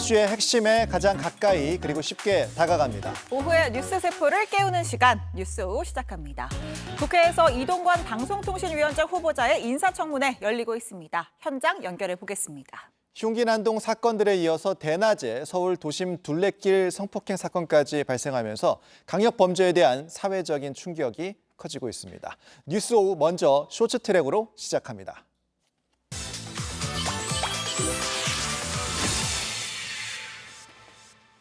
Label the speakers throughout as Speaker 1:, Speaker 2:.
Speaker 1: 이슈의 핵심에 가장 가까이 그리고 쉽게 다가갑니다.
Speaker 2: 오후에 뉴스 세포를 깨우는 시간, 뉴스 오후 시작합니다. 국회에서 이동관 방송통신위원장 후보자의 인사청문회 열리고 있습니다. 현장 연결해 보겠습니다.
Speaker 1: 흉기 난동 사건들에 이어서 대낮에 서울 도심 둘레길 성폭행 사건까지 발생하면서 강력 범죄에 대한 사회적인 충격이 커지고 있습니다. 뉴스 오후 먼저 쇼츠트랙으로 시작합니다.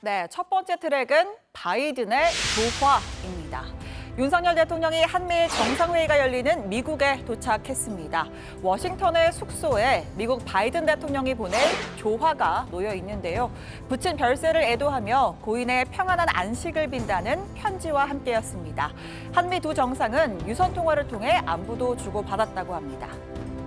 Speaker 2: 네, 첫 번째 트랙은 바이든의 조화입니다. 윤석열 대통령이 한미일 정상회의가 열리는 미국에 도착했습니다. 워싱턴의 숙소에 미국 바이든 대통령이 보낸 조화가 놓여 있는데요. 붙인 별세를 애도하며 고인의 평안한 안식을 빈다는 편지와 함께였습니다. 한미 두 정상은 유선 통화를 통해 안부도 주고받았다고 합니다.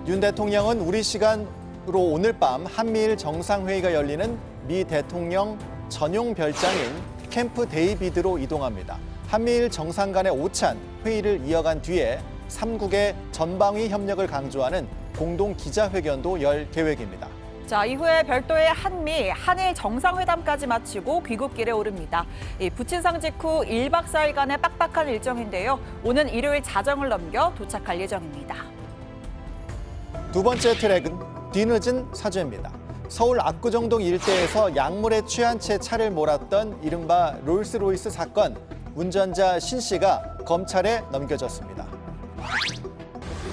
Speaker 1: 윤 대통령은 우리 시간으로 오늘 밤 한미일 정상회의가 열리는 미 대통령 전용 별장인 캠프 데이비드로 이동합니다. 한미일 정상 간의 오찬 회의를 이어간 뒤에 3국의 전방위 협력을 강조하는 공동 기자회견도 열 계획입니다.
Speaker 2: 자, 이후에 별도의 한미, 한일 정상회담까지 마치고 귀국길에 오릅니다. 부친상 직후 1박 4일간의 빡빡한 일정인데요. 오는 일요일 자정을 넘겨 도착할 예정입니다.
Speaker 1: 두 번째 트랙은 뒤늦은 사죄입니다. 서울 압구정동 일대에서 약물에 취한 채 차를 몰았던 이른바 롤스로이스 사건. 운전자 신 씨가 검찰에 넘겨졌습니다.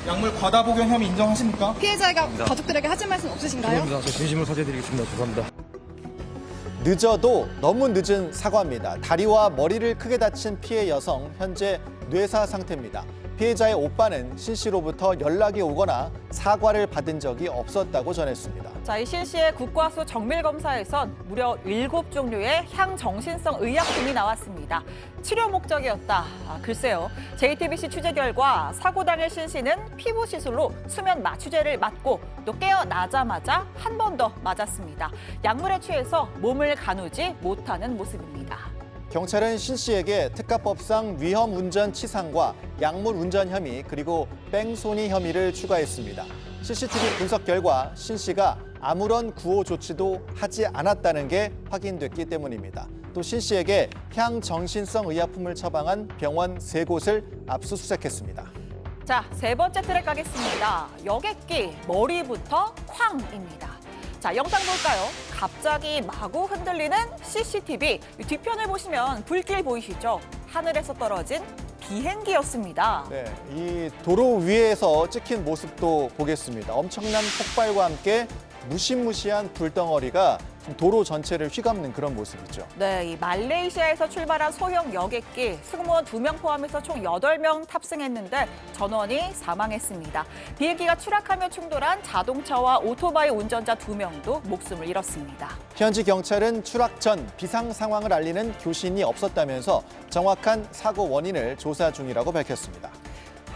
Speaker 3: 약물 과다 복용 혐의 인정하십니까?
Speaker 4: 피해자가 가족들에게 하실 말씀 없으신가요?
Speaker 5: 죄송합니다. 저 진심으로 사죄드리겠습니다. 죄송합니다.
Speaker 1: 늦어도 너무 늦은 사과입니다. 다리와 머리를 크게 다친 피해 여성, 현재 뇌사 상태입니다. 피해자의 오빠는 신 씨로부터 연락이 오거나 사과를 받은 적이 없었다고 전했습니다.
Speaker 2: 자, 이 신 씨의 국과수 정밀 검사에선 무려 7종류의 향정신성 의약품이 나왔습니다. 치료 목적이었다. 글쎄요. JTBC 취재 결과 사고 당일 신 씨는 피부 시술로 수면 마취제를 맞고 또 깨어나자마자 한 번 더 맞았습니다. 약물에 취해서 몸을 가누지 못하는 모습입니다.
Speaker 1: 경찰은 신 씨에게 특가법상 위험 운전 치상과 약물 운전 혐의 그리고 뺑소니 혐의를 추가했습니다. CCTV 분석 결과 신 씨가 아무런 구호 조치도 하지 않았다는 게 확인됐기 때문입니다. 또 신 씨에게 향정신성 의약품을 처방한 병원 3곳을 압수수색했습니다.
Speaker 2: 자, 세 번째 트랙 가겠습니다. 여객기 머리부터 쾅입니다. 자, 영상 볼까요? 갑자기 마구 흔들리는 CCTV. 뒤편을 보시면 불길 보이시죠? 하늘에서 떨어진 비행기였습니다.
Speaker 1: 네, 이 도로 위에서 찍힌 모습도 보겠습니다. 엄청난 폭발과 함께 무시무시한 불덩어리가 도로 전체를 휘감는 그런 모습이죠.
Speaker 2: 네, 이 말레이시아에서 출발한 소형 여객기 승무원 2명 포함해서 총 8명 탑승했는데 전원이 사망했습니다. 비행기가 추락하며 충돌한 자동차와 오토바이 운전자 2명도 목숨을 잃었습니다.
Speaker 1: 현지 경찰은 추락 전 비상 상황을 알리는 교신이 없었다면서 정확한 사고 원인을 조사 중이라고 밝혔습니다.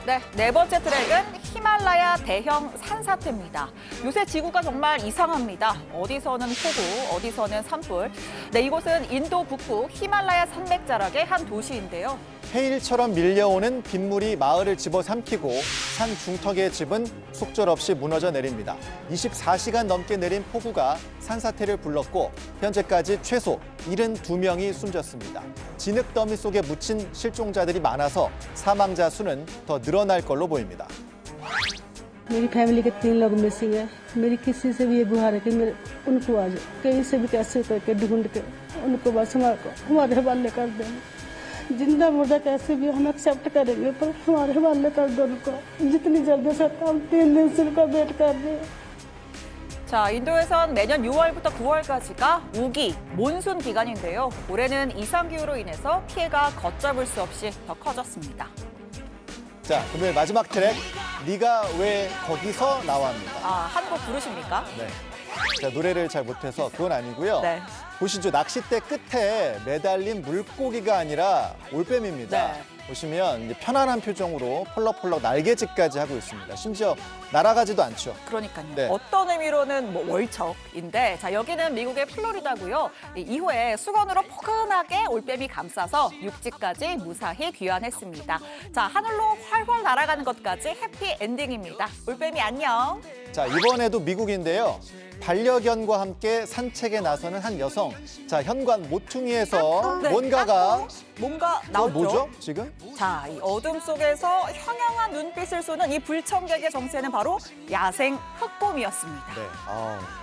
Speaker 2: 네, 네 번째 트랙은 히말라야 대형 산사태입니다. 요새 지구가 정말 이상합니다. 어디서는 폭우, 어디서는 산불. 네, 이곳은 인도 북부 히말라야 산맥 자락의 한 도시인데요.
Speaker 1: 해일처럼 밀려오는 빗물이 마을을 집어삼키고 산 중턱의 집은 속절없이 무너져 내립니다. 24시간 넘게 내린 폭우가 산사태를 불렀고 현재까지 최소 72명이 숨졌습니다. 진흙더미 속에 묻힌 실종자들이 많아서 사망자 수는 더 늘어날 걸로 보입니다.
Speaker 6: मेरी फैमिली के 3 लोग मिसिंग है। मेरी किसी से भी ये गुहार है कि मेरे उनको आज कहीं से भी कैसे करके ढूंढ के उनको बस हमारे हवाले कर देना। जिंदा मुर्दा कैसे भी हम एक्सेप्ट करेंगे पर हमारे हवाले कर दो उनको। जितनी जल्दी हो सकता हम 3 दिन से उनका वेट कर रहे हैं।
Speaker 2: 자, 인도에선 매년 6월부터 9월까지가 우기, 몬순 기간인데요. 올해는 이상기후로 인해서 피해가 걷잡을 수 없이 더 커졌습니다.
Speaker 1: 자, 금요일 마지막 트랙, 네가 왜 거기서 나와입니다.
Speaker 2: 아, 한 곡 부르십니까?
Speaker 1: 네. 자, 노래를 잘 못해서 그건 아니고요.
Speaker 2: 네.
Speaker 1: 보시죠. 낚싯대 끝에 매달린 물고기가 아니라 올빼미입니다.
Speaker 2: 네.
Speaker 1: 보시면 이제 편안한 표정으로 펄럭펄럭 날개짓까지 하고 있습니다. 심지어 날아가지도 않죠.
Speaker 2: 그러니까요.
Speaker 1: 네.
Speaker 2: 어떤 의미로는 뭐 월척인데, 자, 여기는 미국의 플로리다고요. 이후에 수건으로 포근하게 올빼미 감싸서 육지까지 무사히 귀환했습니다. 자, 하늘로 활활 날아가는 것까지 해피 엔딩입니다. 올빼미 안녕.
Speaker 1: 자, 이번에도 미국인데요. 반려견과 함께 산책에 나서는 한 여성. 자, 현관 모퉁이에서
Speaker 2: 네.
Speaker 1: 뭔가가
Speaker 2: 뭔가 나오죠.
Speaker 1: 뭐죠 지금?
Speaker 2: 자, 이 어둠 속에서 현양한 눈빛을 쏘는 이 불청객의 정체는 바로 야생 흑곰이었습니다.
Speaker 1: 네.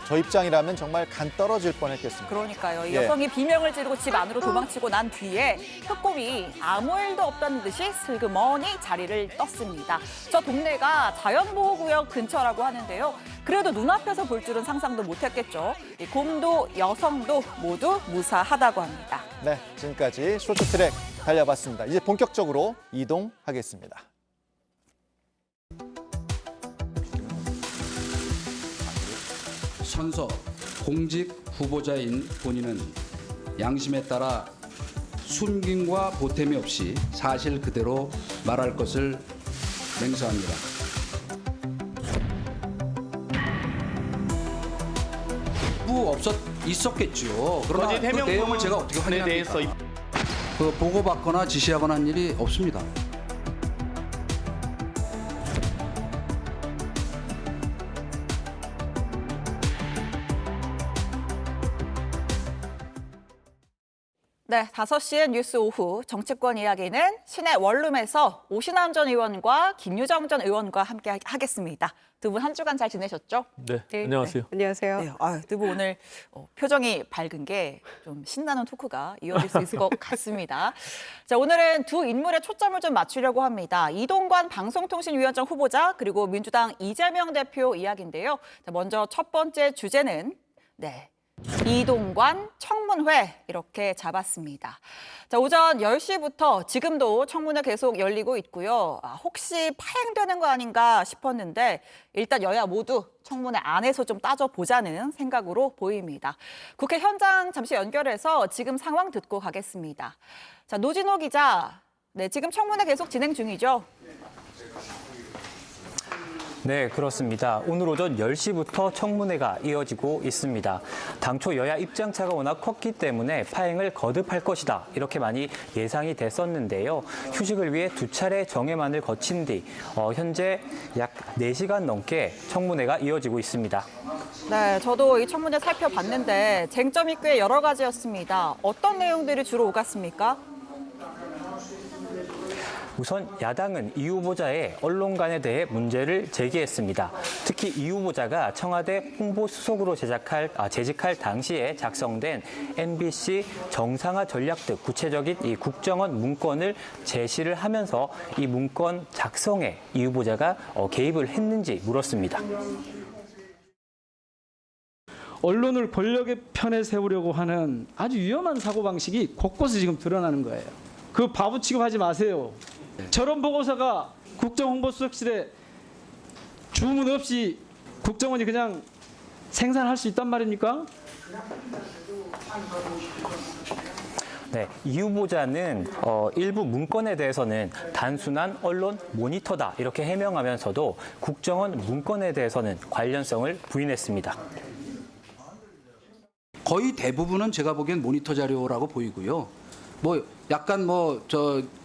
Speaker 1: 저 입장이라면 정말 간 떨어질 뻔했겠습니다.
Speaker 2: 그러니까요. 이
Speaker 1: 예.
Speaker 2: 여성이 비명을 지르고 집 안으로 도망치고 난 뒤에 흑곰이 아무 일도 없다는 듯이 슬그머니 자리를 떴습니다. 저 동네가 자연보호구역 근처라고 하는데요. 그래도 눈앞에서 볼 줄은 상상도 못했겠죠. 이 곰도 여성도 모두 무사하다고 합니다.
Speaker 1: 네, 지금까지 쇼트트랙 달려봤습니다. 이제 본격적으로 이동하겠습니다.
Speaker 7: 선서 공직 후보자인 본인은 양심에 따라 숨김과 보탬이 없이 사실 그대로 말할 것을 맹세합니다. 있었겠죠. 그러나 그 내용을 제가 어떻게 확인합니까? 그 보고받거나 지시하거나 한 일이 없습니다.
Speaker 2: 네, 5시엔 뉴스 오후 정치권 이야기는 시내 원룸에서 오신환 전 의원과 김유정 전 의원과 함께 하겠습니다. 두 분 한 주간 잘 지내셨죠?
Speaker 5: 네, 안녕하세요.
Speaker 4: 안녕하세요.
Speaker 2: 네, 두 분 오늘 표정이 밝은 게 좀 신나는 토크가 이어질 수 있을 것 같습니다. 자, 오늘은 두 인물의 초점을 좀 맞추려고 합니다. 이동관 방송통신위원장 후보자 그리고 민주당 이재명 대표 이야기인데요. 자, 먼저 첫 번째 주제는 이동관 청문회 이렇게 잡았습니다. 자, 오전 10시부터 지금도 청문회 계속 열리고 있고요. 혹시 파행되는 거 아닌가 싶었는데 일단 여야 모두 청문회 안에서 좀 따져보자는 생각으로 보입니다. 국회 현장 잠시 연결해서 지금 상황 듣고 가겠습니다. 자, 노진호 기자, 지금 청문회 계속 진행 중이죠?
Speaker 8: 네, 그렇습니다. 오늘 오전 10시부터 청문회가 이어지고 있습니다. 당초 여야 입장차가 워낙 컸기 때문에 파행을 거듭할 것이다. 이렇게 많이 예상이 됐었는데요. 휴식을 위해 두 차례 정회만을 거친 뒤 현재 약 4시간 넘게 청문회가 이어지고 있습니다.
Speaker 2: 네, 저도 이 청문회 살펴봤는데 쟁점이 꽤 여러 가지였습니다. 어떤 내용들이 주로 오갔습니까?
Speaker 8: 우선 야당은 이 후보자의 언론관에 대해 문제를 제기했습니다. 특히 이 후보자가 청와대 홍보수석으로 재직할 당시에 작성된 MBC 정상화 전략 등 구체적인 이 국정원 문건을 제시를 하면서 이 문건 작성에 이 후보자가 개입을 했는지 물었습니다.
Speaker 9: 언론을 권력의 편에 세우려고 하는 아주 위험한 사고방식이 곳곳에 지금 드러나는 거예요. 그 바보 취급하지 마세요. 저런 보고서가 국정홍보수석실에 주문 없이 국정원이 그냥 생산할 수 있단 말입니까?
Speaker 8: 네, 이 후보자는 일부 문건에 대해서는 단순한 언론 모니터다 이렇게 해명하면서도 국정원 문건에 대해서는 관련성을 부인했습니다.
Speaker 7: 거의 대부분은 제가 보기엔 모니터 자료라고 보이고요. 약간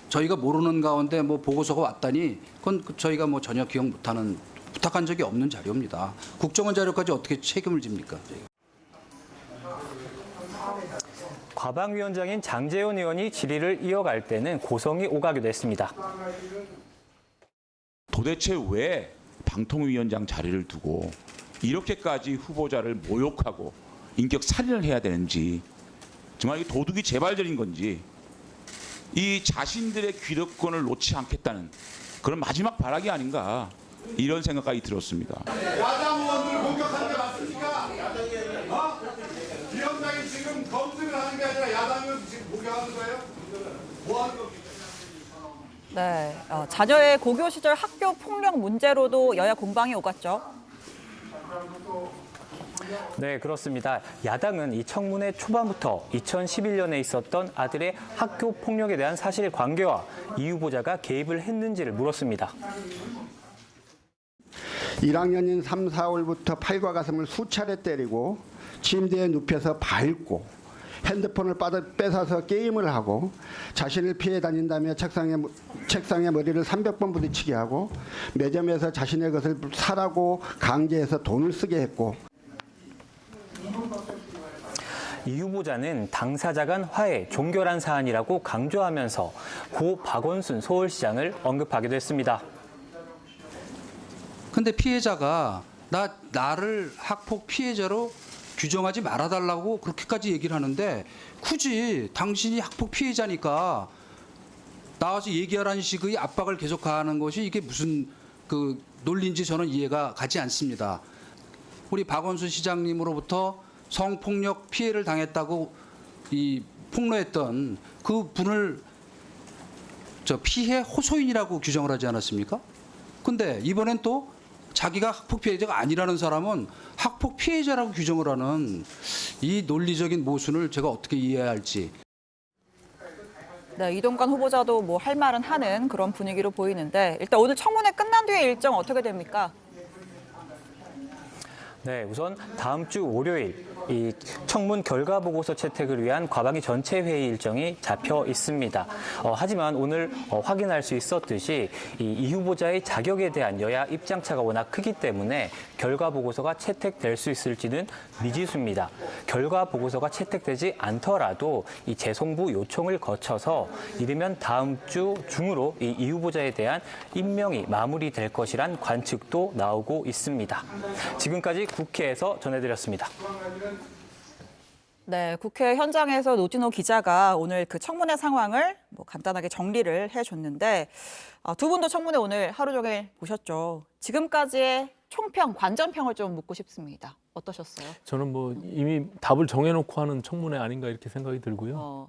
Speaker 7: 저희가 모르는 가운데 보고서가 왔다니 그건 저희가 전혀 기억 못하는 부탁한 적이 없는 자료입니다. 국정원 자료까지 어떻게 책임을 집니까?
Speaker 8: 과방위원장인 장제원 의원이 질의를 이어갈 때는 고성이 오가기도 했습니다.
Speaker 10: 도대체 왜 방통위원장 자리를 두고 이렇게까지 후보자를 모욕하고 인격 살인을 해야 되는지, 정말 이게 도둑이 재발절인 건지, 이 자신들의 기득권을 놓지 않겠다는 그런 마지막 발악이 아닌가, 이런 생각까지 들었습니다.
Speaker 11: 야당 의원들을 공격하는 게 맞습니까? 위원장이 지금 검증을 하는 게 아니라 야당 의원 지금 공격하는 거예요? 뭐 하는 겁니까?
Speaker 2: 네, 자녀의 고교 시절 학교 폭력 문제로도 여야 공방이 오갔죠.
Speaker 8: 네, 그렇습니다. 야당은 이 청문회 초반부터 2011년에 있었던 아들의 학교 폭력에 대한 사실관계와 이 후보자가 개입을 했는지를 물었습니다.
Speaker 12: 1학년인 3, 4월부터 팔과 가슴을 수차례 때리고 침대에 눕혀서 밟고 핸드폰을 뺏어서 게임을 하고 자신을 피해 다닌다며 책상에 머리를 300번 부딪히게 하고 매점에서 자신의 것을 사라고 강제해서 돈을 쓰게 했고,
Speaker 8: 이 후보자는 당사자 간 화해, 종결한 사안이라고 강조하면서 고 박원순 서울시장을 언급하기도 했습니다.
Speaker 7: 근데 피해자가 나를 학폭 피해자로 규정하지 말아달라고 그렇게까지 얘기를 하는데 굳이 당신이 학폭 피해자니까 나와서 얘기하라는 식의 압박을 계속 가하는 것이 이게 무슨 그 논리인지 저는 이해가 가지 않습니다. 우리 박원순 시장님으로부터 성폭력 피해를 당했다고 이 폭로했던 그 분을 피해 호소인이라고 규정을 하지 않았습니까? 근데 이번엔 또 자기가 학폭 피해자가 아니라는 사람은 학폭 피해자라고 규정을 하는 이 논리적인 모순을 제가 어떻게 이해해야 할지.
Speaker 2: 네, 이동관 후보자도 뭐 할 말은 하는 그런 분위기로 보이는데 일단 오늘 청문회 끝난 뒤에 일정 어떻게 됩니까?
Speaker 8: 네, 우선 다음 주 월요일 이 청문 결과 보고서 채택을 위한 과방위 전체 회의 일정이 잡혀 있습니다. 하지만 오늘 확인할 수 있었듯이 이 후보자의 자격에 대한 여야 입장차가 워낙 크기 때문에 결과 보고서가 채택될 수 있을지는 미지수입니다. 결과 보고서가 채택되지 않더라도 이 재송부 요청을 거쳐서 이르면 다음 주 중으로 이 후보자에 대한 임명이 마무리될 것이란 관측도 나오고 있습니다. 지금까지 국회에서 전해드렸습니다.
Speaker 2: 네, 국회 현장에서 노진호 기자가 오늘 그 청문회 상황을 간단하게 정리를 해줬는데 두 분도 청문회 오늘 하루 종일 보셨죠. 지금까지의 총평, 관전평을 좀 묻고 싶습니다. 어떠셨어요?
Speaker 13: 저는 뭐 이미 답을 정해놓고 하는 청문회 아닌가 이렇게 생각이 들고요.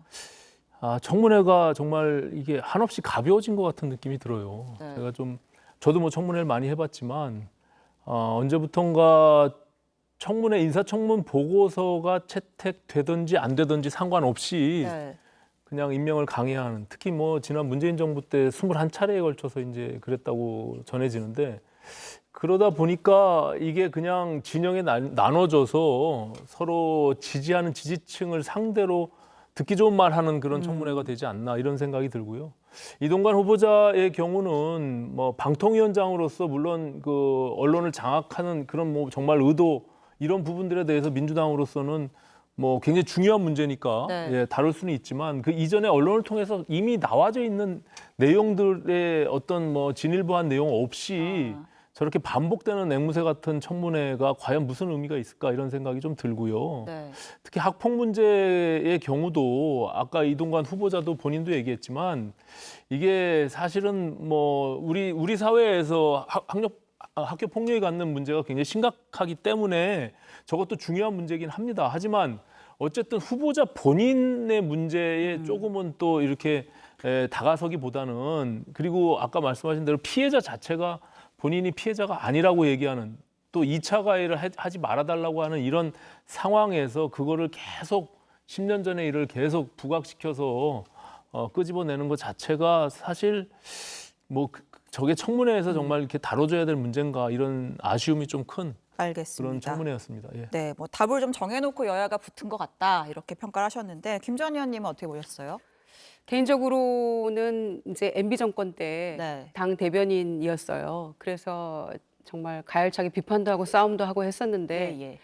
Speaker 13: 청문회가 정말 이게 한없이 가벼워진 것 같은 느낌이 들어요.
Speaker 2: 네.
Speaker 13: 저도 뭐 청문회를 많이 해봤지만 언제부턴가 청문회 인사청문 보고서가 채택되든지 안 되든지 상관없이
Speaker 2: 네.
Speaker 13: 그냥 임명을 강행하는, 특히 뭐 지난 문재인 정부 때 21차례에 걸쳐서 이제 그랬다고 전해지는데, 그러다 보니까 이게 그냥 진영에 나눠져서 서로 지지하는 지지층을 상대로 듣기 좋은 말 하는 그런 청문회가 되지 않나 이런 생각이 들고요. 이동관 후보자의 경우는 뭐 방통위원장으로서 물론 그 언론을 장악하는 그런 뭐 정말 의도 이런 부분들에 대해서 민주당으로서는 뭐 굉장히 중요한 문제니까
Speaker 2: 네.
Speaker 13: 예, 다룰 수는 있지만 그 이전에 언론을 통해서 이미 나와져 있는 내용들의 어떤 뭐 진일보한 내용 없이 저렇게 반복되는 앵무새 같은 청문회가 과연 무슨 의미가 있을까 이런 생각이 좀 들고요.
Speaker 2: 네.
Speaker 13: 특히 학폭 문제의 경우도 아까 이동관 후보자도 본인도 얘기했지만 이게 사실은 뭐 우리 사회에서 학교 폭력이 갖는 문제가 굉장히 심각하기 때문에 저것도 중요한 문제긴 합니다. 하지만 어쨌든 후보자 본인의 문제에 조금은 또 이렇게 다가서기보다는, 그리고 아까 말씀하신 대로 피해자 자체가 본인이 피해자가 아니라고 얘기하는, 또 2차 가해를 하지 말아달라고 하는 이런 상황에서 그거를 계속 10년 전의 일을 계속 부각시켜서 끄집어내는 것 자체가 사실 뭐 저게 청문회에서 정말 이렇게 다뤄줘야 될 문제인가 이런 아쉬움이 좀 큰
Speaker 2: 알겠습니다.
Speaker 13: 그런 청문회였습니다. 예.
Speaker 2: 네, 뭐 답을 좀 정해놓고 여야가 붙은 것 같다 이렇게 평가를 하셨는데 김전 의원님은 어떻게 보셨어요?
Speaker 14: 개인적으로는 이제 MB 정권 때 당 대변인이었어요. 그래서 정말 가열차게 비판도 하고 싸움도 하고 했었는데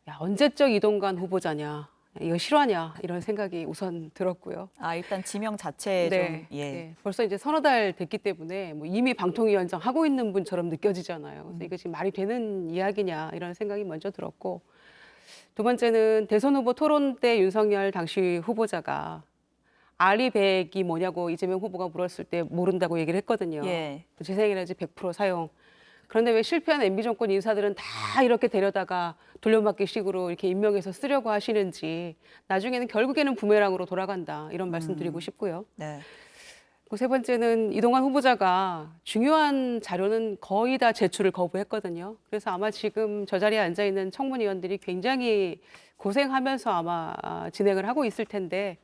Speaker 14: 야, 언제적 이동관 후보자냐, 이거 실화냐 이런 생각이 우선 들었고요.
Speaker 2: 일단 지명 자체에
Speaker 14: 네,
Speaker 2: 좀
Speaker 14: 네. 벌써 이제 서너 달 됐기 때문에 뭐 이미 방통위원장 하고 있는 분처럼 느껴지잖아요. 그래서 이거 지금 말이 되는 이야기냐 이런 생각이 먼저 들었고, 두 번째는 대선 후보 토론 때 윤석열 당시 후보자가 아리백이 뭐냐고 이재명 후보가 물었을 때 모른다고 얘기를 했거든요. 재생에너지 100% 사용. 그런데 왜 실패한 MB 정권 인사들은 다 이렇게 데려다가 돌려막기식으로 이렇게 임명해서 쓰려고 하시는지, 나중에는 결국에는 부메랑으로 돌아간다 이런 말씀드리고 싶고요.
Speaker 2: 네.
Speaker 14: 세 번째는 이동관 후보자가 중요한 자료는 거의 다 제출을 거부했거든요. 그래서 아마 지금 저 자리에 앉아 있는 청문위원들이 굉장히 고생하면서 아마 진행을 하고 있을 텐데,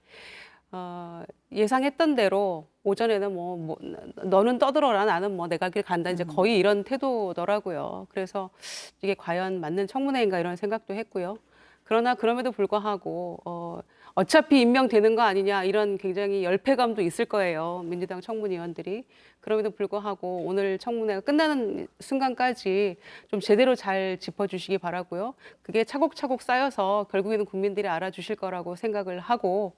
Speaker 14: 예상했던 대로 오전에는 뭐 너는 떠들어라, 나는 뭐 내가 길 간다, 이제 거의 이런 태도더라고요. 그래서 이게 과연 맞는 청문회인가 이런 생각도 했고요. 그러나 그럼에도 불구하고 어차피 임명되는 거 아니냐 이런 굉장히 열패감도 있을 거예요. 민주당 청문위원들이. 그럼에도 불구하고 오늘 청문회가 끝나는 순간까지 좀 제대로 잘 짚어주시기 바라고요. 그게 차곡차곡 쌓여서 결국에는 국민들이 알아주실 거라고 생각을 하고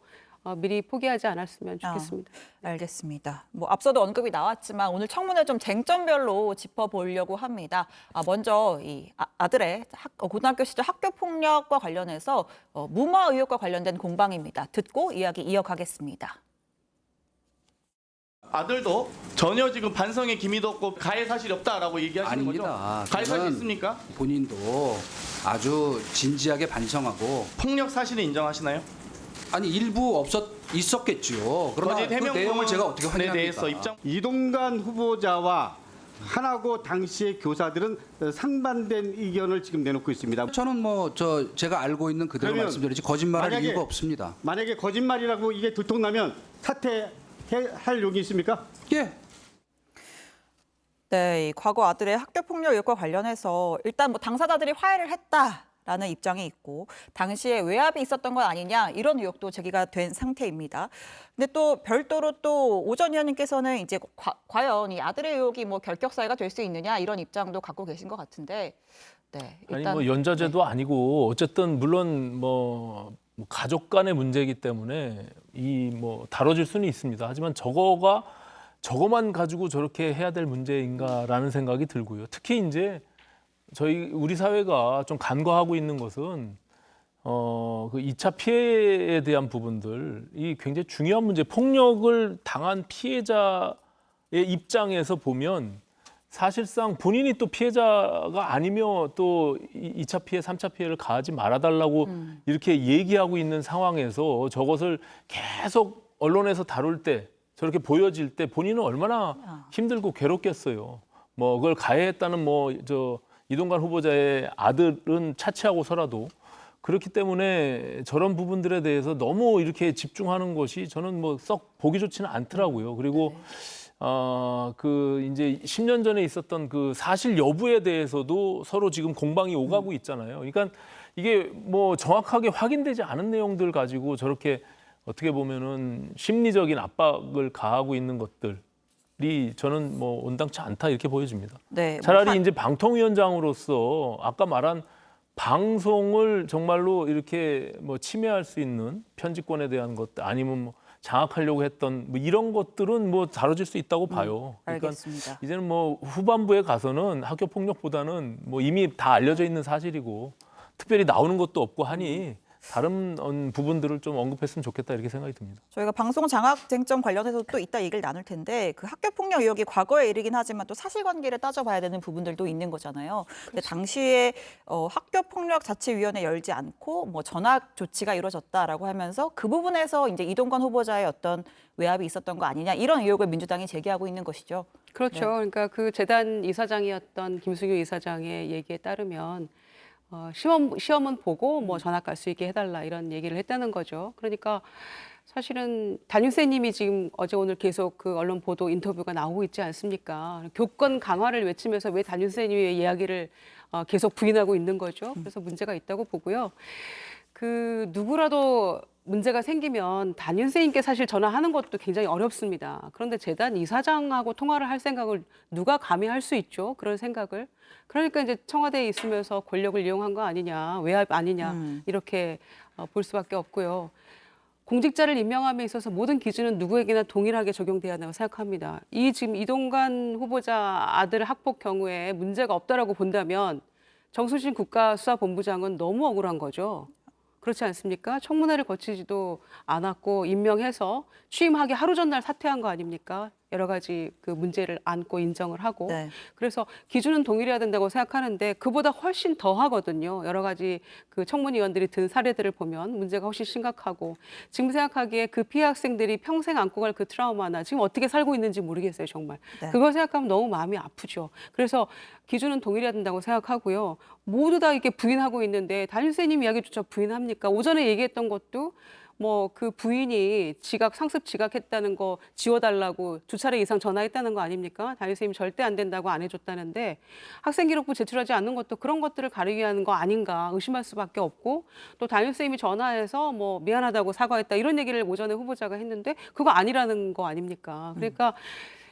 Speaker 14: 미리 포기하지 않았으면 좋겠습니다.
Speaker 2: 알겠습니다. 뭐 앞서도 언급이 나왔지만 오늘 청문회 좀 쟁점별로 짚어보려고 합니다. 먼저 이 아들의 고등학교 시절 학교 폭력과 관련해서 무마 의혹과 관련된 공방입니다. 듣고 이야기 이어가겠습니다.
Speaker 15: 아들도 전혀 지금 반성의 기미도 없고 가해 사실이 없다라고 얘기하시는
Speaker 7: 아닙니다.
Speaker 15: 거죠? 가해 사실 있습니까?
Speaker 7: 본인도 아주 진지하게 반성하고
Speaker 15: 폭력 사실을 인정하시나요?
Speaker 7: 아니 일부 있었겠죠. 그러나 그 내용을 제가 어떻게 확인합니까?
Speaker 12: 이동관 후보자와 하나고 당시의 교사들은 상반된 의견을 지금 내놓고 있습니다.
Speaker 7: 저는 제가 알고 있는 그대로 말씀드리지 거짓말할 이유가 없습니다.
Speaker 12: 만약에 거짓말이라고 이게 들통나면 사퇴할 용이 있습니까?
Speaker 7: 예.
Speaker 2: 네, 이 과거 아들의 학교 폭력 의혹과 관련해서 일단 뭐 당사자들이 화해를 했다라는 입장이 있고 당시에 외압이 있었던 건 아니냐 이런 의혹도 제기가 된 상태입니다. 근데 또 별도로 또 오 전 의원님께서는 이제 과연 이 아들의 의혹이 뭐 결격 사유가 될 수 있느냐 이런 입장도 갖고 계신 것 같은데. 네, 일단
Speaker 13: 아니 뭐 연좌제도 아니고 어쨌든 물론 뭐 가족 간의 문제이기 때문에 다뤄질 수는 있습니다. 하지만 저거만 가지고 저렇게 해야 될 문제인가라는 생각이 들고요. 특히 이제 우리 사회가 좀 간과하고 있는 것은 그 2차 피해에 대한 부분들이 굉장히 중요한 문제. 폭력을 당한 피해자의 입장에서 보면 사실상 본인이 또 피해자가 아니며 또 2차 피해, 3차 피해를 가하지 말아달라고 이렇게 얘기하고 있는 상황에서 저것을 계속 언론에서 다룰 때 저렇게 보여질 때 본인은 얼마나 힘들고 괴롭겠어요. 뭐 그걸 가해했다는 이동관 후보자의 아들은 차치하고서라도 그렇기 때문에 저런 부분들에 대해서 너무 이렇게 집중하는 것이 저는 썩 보기 좋지는 않더라고요. 그리고 이제 10년 전에 있었던 그 사실 여부에 대해서도 서로 지금 공방이 오가고 있잖아요. 그러니까 이게 정확하게 확인되지 않은 내용들 가지고 저렇게 어떻게 보면은 심리적인 압박을 가하고 있는 것들이 저는 온당치 않다 이렇게 보여집니다.
Speaker 2: 네,
Speaker 13: 차라리 이제 방통위원장으로서 아까 말한 방송을 정말로 이렇게 침해할 수 있는 편집권에 대한 것들 아니면 장악하려고 했던 이런 것들은 다뤄질 수 있다고 봐요.
Speaker 2: 알겠습니다.
Speaker 13: 그러니까 이제는 후반부에 가서는 학교 폭력보다는 이미 다 알려져 있는 사실이고 특별히 나오는 것도 없고 하니 다른 부분들을 좀 언급했으면 좋겠다 이렇게 생각이 듭니다.
Speaker 2: 저희가 방송 장악 쟁점 관련해서 또 이따 얘기를 나눌 텐데 그 학교 폭력 의혹이 과거에 이르긴 하지만 또 사실관계를 따져봐야 되는 부분들도 있는 거잖아요. 근데 당시에 학교 폭력 자치위원회 열지 않고 전학 조치가 이루어졌다라고 하면서 그 부분에서 이제 이동관 후보자의 어떤 외압이 있었던 거 아니냐 이런 의혹을 민주당이 제기하고 있는 것이죠.
Speaker 14: 그렇죠.
Speaker 2: 네.
Speaker 14: 그러니까 그 재단 이사장이었던 김수규 이사장의 얘기에 따르면 시험은 보고 전학 갈 수 있게 해달라 이런 얘기를 했다는 거죠. 그러니까 사실은 단윤세님이 지금 어제 오늘 계속 그 언론 보도 인터뷰가 나오고 있지 않습니까? 교권 강화를 외치면서 왜 단윤세님의 이야기를 계속 부인하고 있는 거죠. 그래서 문제가 있다고 보고요. 그 누구라도 문제가 생기면 단윤세님께 사실 전화하는 것도 굉장히 어렵습니다. 그런데 재단 이사장하고 통화를 할 생각을 누가 감히 할 수 있죠? 그런 생각을. 그러니까 이제 청와대에 있으면서 권력을 이용한 거 아니냐, 외압 아니냐 이렇게 볼 수밖에 없고요. 공직자를 임명함에 있어서 모든 기준은 누구에게나 동일하게 적용돼야 한다고 생각합니다. 지금 이동관 후보자 아들 학폭 경우에 문제가 없다라고 본다면 정순신 국가수사본부장은 너무 억울한 거죠. 그렇지 않습니까? 청문회를 거치지도 않았고 임명해서 취임하기 하루 전날 사퇴한 거 아닙니까? 여러 가지 그 문제를 안고 인정을 하고.
Speaker 2: 네.
Speaker 14: 그래서 기준은 동일해야 된다고 생각하는데 그보다 훨씬 더 하거든요. 여러 가지 그 청문위원들이 든 사례들을 보면 문제가 훨씬 심각하고 지금 생각하기에 그 피해 학생들이 평생 안고 갈 그 트라우마나 지금 어떻게 살고 있는지 모르겠어요, 정말.
Speaker 2: 네.
Speaker 14: 그걸 생각하면 너무 마음이 아프죠. 그래서 기준은 동일해야 된다고 생각하고요. 모두 다 이렇게 부인하고 있는데 단윤세님 이야기조차 부인합니까? 오전에 얘기했던 것도 뭐 그 부인이 상습 지각했다는 거 지워달라고 2차례 이상 전화했다는 거 아닙니까? 담임선생님이 절대 안 된다고 안 해줬다는데 학생기록부 제출하지 않는 것도 그런 것들을 가리기 위한 거 아닌가 의심할 수밖에 없고, 또 담임선생님이 전화해서 뭐 미안하다고 사과했다 이런 얘기를 오전에 후보자가 했는데 그거 아니라는 거 아닙니까? 그러니까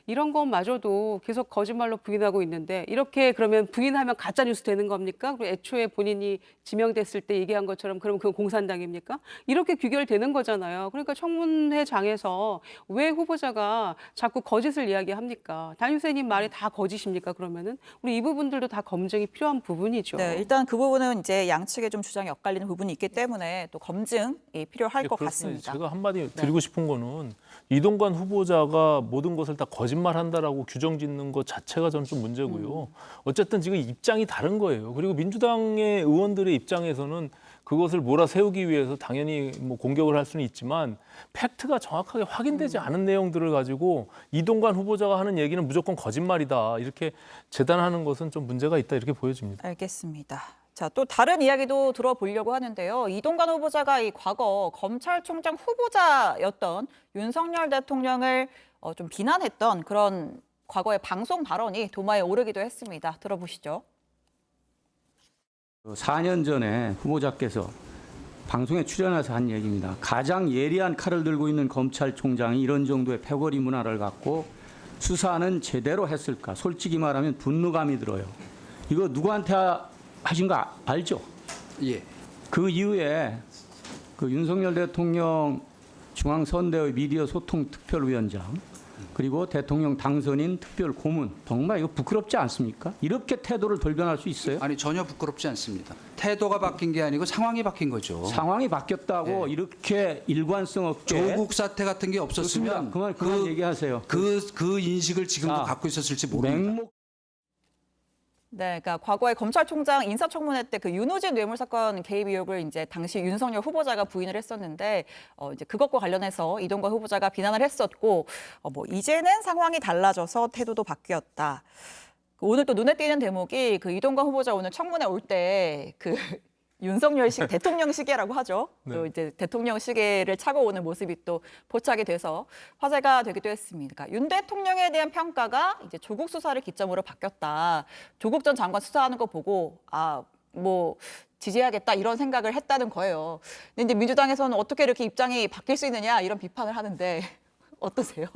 Speaker 14: 이런 것마저도 계속 거짓말로 부인하고 있는데, 이렇게 그러면 부인하면 가짜뉴스 되는 겁니까? 그리고 애초에 본인이 지명됐을 때 얘기한 것처럼 그럼 그건 공산당입니까? 이렇게 귀결되는 거잖아요. 그러니까 청문회장에서 왜 후보자가 자꾸 거짓을 이야기합니까? 담임선생님 말이 다 거짓입니까? 그러면은 우리 이 부분들도 다 검증이 필요한 부분이죠.
Speaker 2: 네, 일단 그 부분은 이제 양측의 좀 주장이 엇갈리는 부분이 있기 때문에 또 검증이 필요할 것 같습니다.
Speaker 13: 제가 한마디 드리고 싶은 거는 이동관 후보자가 모든 것을 다 거짓말한다라고 규정짓는 것 자체가 저는 좀 문제고요. 어쨌든 지금 입장이 다른 거예요. 그리고 민주당의 의원들의 입장에서는 그것을 몰아세우기 위해서 당연히 뭐 공격을 할 수는 있지만 팩트가 정확하게 확인되지 않은 내용들을 가지고 이동관 후보자가 하는 얘기는 무조건 거짓말이다 이렇게 재단하는 것은 좀 문제가 있다 이렇게 보여집니다.
Speaker 2: 알겠습니다. 자, 또 다른 이야기도 들어보려고 하는데요. 이동관 후보자가 이 과거 검찰총장 후보자였던 윤석열 대통령을 좀 비난했던 그런 과거의 방송 발언이 도마에 오르기도 했습니다. 들어보시죠.
Speaker 16: 4년 전에 후보자께서 방송에 출연해서 한 얘기입니다. 가장 예리한 칼을 들고 있는 검찰총장이 이런 정도의 패거리 문화를 갖고 수사는 제대로 했을까? 솔직히 말하면 분노감이 들어요. 이거 누구한테 하신 거 알죠?
Speaker 7: 예.
Speaker 16: 그 이후에 그 윤석열 대통령 중앙선대위 미디어 소통 특별위원장 그리고 대통령 당선인 특별 고문, 정말 이거 부끄럽지 않습니까? 이렇게 태도를 돌변할 수 있어요?
Speaker 7: 아니 전혀 부끄럽지 않습니다. 태도가 바뀐 게 아니고 상황이 바뀐 거죠.
Speaker 16: 상황이 바뀌었다고 이렇게 일관성 없게
Speaker 7: 조국 사태 같은 게 없었으면
Speaker 16: 그만 얘기하세요.
Speaker 7: 그 인식을 지금도 갖고 있었을지 모릅니다.
Speaker 2: 네, 그러니까 과거에 검찰총장 인사청문회 때 그 윤호진 뇌물 사건 개입 의혹을 이제 당시 윤석열 후보자가 부인을 했었는데 이제 그것과 관련해서 이동관 후보자가 비난을 했었고 뭐 이제는 상황이 달라져서 태도도 바뀌었다. 오늘 또 눈에 띄는 대목이 그 이동관 후보자 오늘 청문회 올 때 그 윤석열 시계, 대통령 시계라고 하죠.
Speaker 13: 네.
Speaker 2: 또 이제 대통령 시계를 차고 오는 모습이 또 포착이 돼서 화제가 되기도 했습니다. 그러니까 윤 대통령에 대한 평가가 이제 조국 수사를 기점으로 바뀌었다. 조국 전 장관 수사하는 거 보고 뭐 지지해야겠다 이런 생각을 했다는 거예요. 근데 이제 민주당에서는 어떻게 이렇게 입장이 바뀔 수 있느냐 이런 비판을 하는데 어떠세요?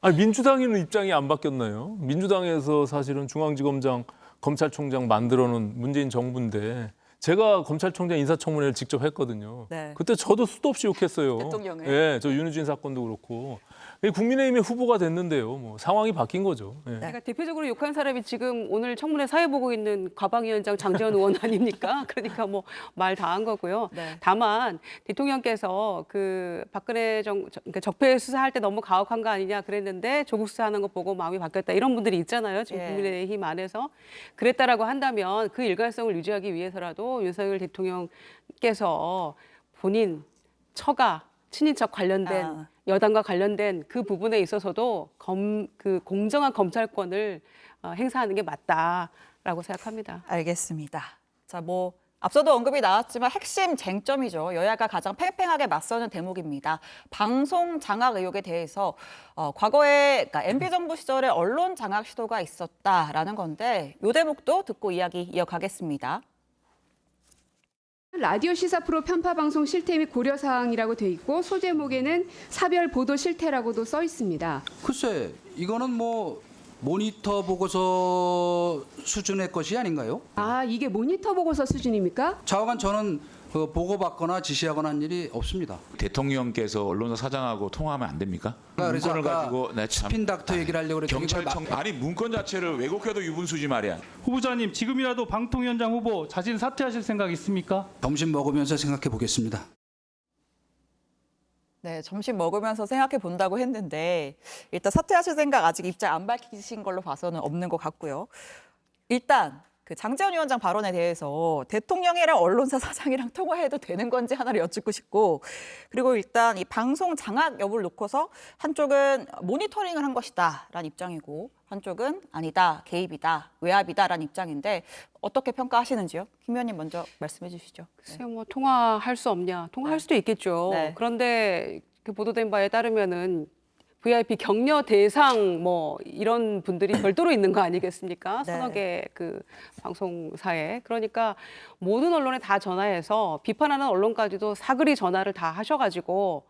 Speaker 13: 아니, 민주당에는 입장이 안 바뀌었나요? 민주당에서 사실은 중앙지검장, 검찰총장 만들어놓은 문재인 정부인데 제가 검찰총장 인사청문회를 직접 했거든요.
Speaker 2: 네.
Speaker 13: 그때 저도 수도 없이 욕했어요.
Speaker 2: 대통령을.
Speaker 13: 예, 저 윤우진 사건도 그렇고. 국민의힘의 후보가 됐는데요. 뭐 상황이 바뀐 거죠. 예.
Speaker 14: 그러니까 대표적으로 욕한 사람이 지금 오늘 청문회 사회 보고 있는 과방위원장 장재원 의원 아닙니까? 그러니까 뭐 말 다 한 거고요.
Speaker 2: 네.
Speaker 14: 다만 대통령께서 그 박근혜 그러니까 적폐 수사할 때 너무 가혹한 거 아니냐 그랬는데 조국 수사하는 거 보고 마음이 바뀌었다 이런 분들이 있잖아요. 지금 국민의힘 안에서 그랬다라고 한다면 그 일관성을 유지하기 위해서라도 윤석열 대통령께서 본인 처가 친인척 관련된 여당과 관련된 그 부분에 있어서도 그 공정한 검찰권을 행사하는 게 맞다라고 생각합니다.
Speaker 2: 알겠습니다. 자, 뭐 앞서도 언급이 나왔지만 핵심 쟁점이죠. 여야가 가장 팽팽하게 맞서는 대목입니다. 방송 장악 의혹에 대해서 과거에 그러니까 MB 정부 시절에 언론 장악 시도가 있었다라는 건데 이 대목도 듣고 이야기 이어가겠습니다.
Speaker 17: 라디오 시사 프로 편파 방송 실태 및 고려 사항이라고 돼 있고 소제목에는 사별 보도 실태라고도 써 있습니다.
Speaker 7: 글쎄, 이거는 뭐 모니터 보고서 수준의 것이 아닌가요?
Speaker 17: 아, 이게 모니터 보고서 수준입니까?
Speaker 7: 좌우간 저는 보고받거나 지시하거나 한 일이 없습니다.
Speaker 10: 대통령께서 언론사 사장하고 통화하면 안 됩니까?
Speaker 7: 그래서
Speaker 10: 문건을
Speaker 7: 아까
Speaker 10: 가지고
Speaker 7: 스핀 닥터 얘기를 하려고 그랬더니
Speaker 10: 경찰청 아니 문건 자체를 왜곡해도 유분수지 말이야.
Speaker 3: 후보자님 지금이라도 방통위원장 후보 자진 사퇴하실 생각 있습니까?
Speaker 7: 점심 먹으면서 생각해 보겠습니다.
Speaker 2: 네, 점심 먹으면서 생각해 본다고 했는데 일단 사퇴하실 생각 아직 입장 안 밝히신 걸로 봐서는 없는 것 같고요. 일단 그 장제원 위원장 발언에 대해서 대통령이랑 언론사 사장이랑 통화해도 되는 건지 하나를 여쭙고 싶고, 그리고 일단 이 방송 장악 여부를 놓고서 한쪽은 모니터링을 한 것이다라는 입장이고 한쪽은 아니다, 개입이다, 외압이다라는 입장인데 어떻게 평가하시는지요? 김 의원님 먼저 말씀해 주시죠.
Speaker 14: 글쎄요, 뭐 통화할 수 없냐? 통화할 수도 있겠죠.
Speaker 2: 네.
Speaker 14: 그런데 그 보도된 바에 따르면은 VIP 격려 대상 뭐 이런 분들이 별도로 있는 거 아니겠습니까?
Speaker 2: 네.
Speaker 14: 서너 개 그 방송사에. 그러니까 모든 언론에 다 전화해서 비판하는 언론까지도 사그리 전화를 다 하셔가지고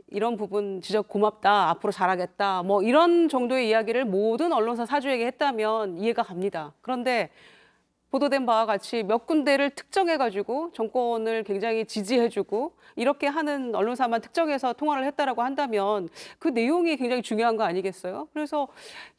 Speaker 14: 이런 부분 지적 고맙다, 앞으로 잘하겠다, 뭐 이런 정도의 이야기를 모든 언론사 사주에게 했다면 이해가 갑니다. 그런데 보도된 바와 같이 몇 군데를 특정해가지고 정권을 굉장히 지지해주고 이렇게 하는 언론사만 특정해서 통화를 했다라고 한다면 그 내용이 굉장히 중요한 거 아니겠어요? 그래서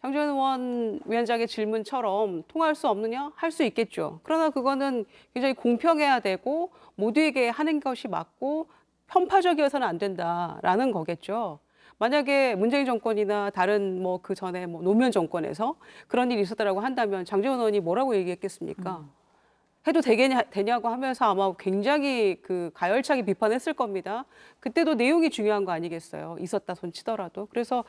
Speaker 14: 장제원 위원장의 질문처럼 통화할 수 없느냐? 할 수 있겠죠. 그러나 그거는 굉장히 공평해야 되고 모두에게 하는 것이 맞고 편파적이어서는 안 된다라는 거겠죠. 만약에 문재인 정권이나 다른 뭐 그 전에 뭐 노무현 정권에서 그런 일이 있었다라고 한다면 장제원 의원이 뭐라고 얘기했겠습니까? 해도 되냐고 하면서 아마 굉장히 그 가열차게 비판했을 겁니다. 그때도 내용이 중요한 거 아니겠어요? 있었다 손 치더라도. 그래서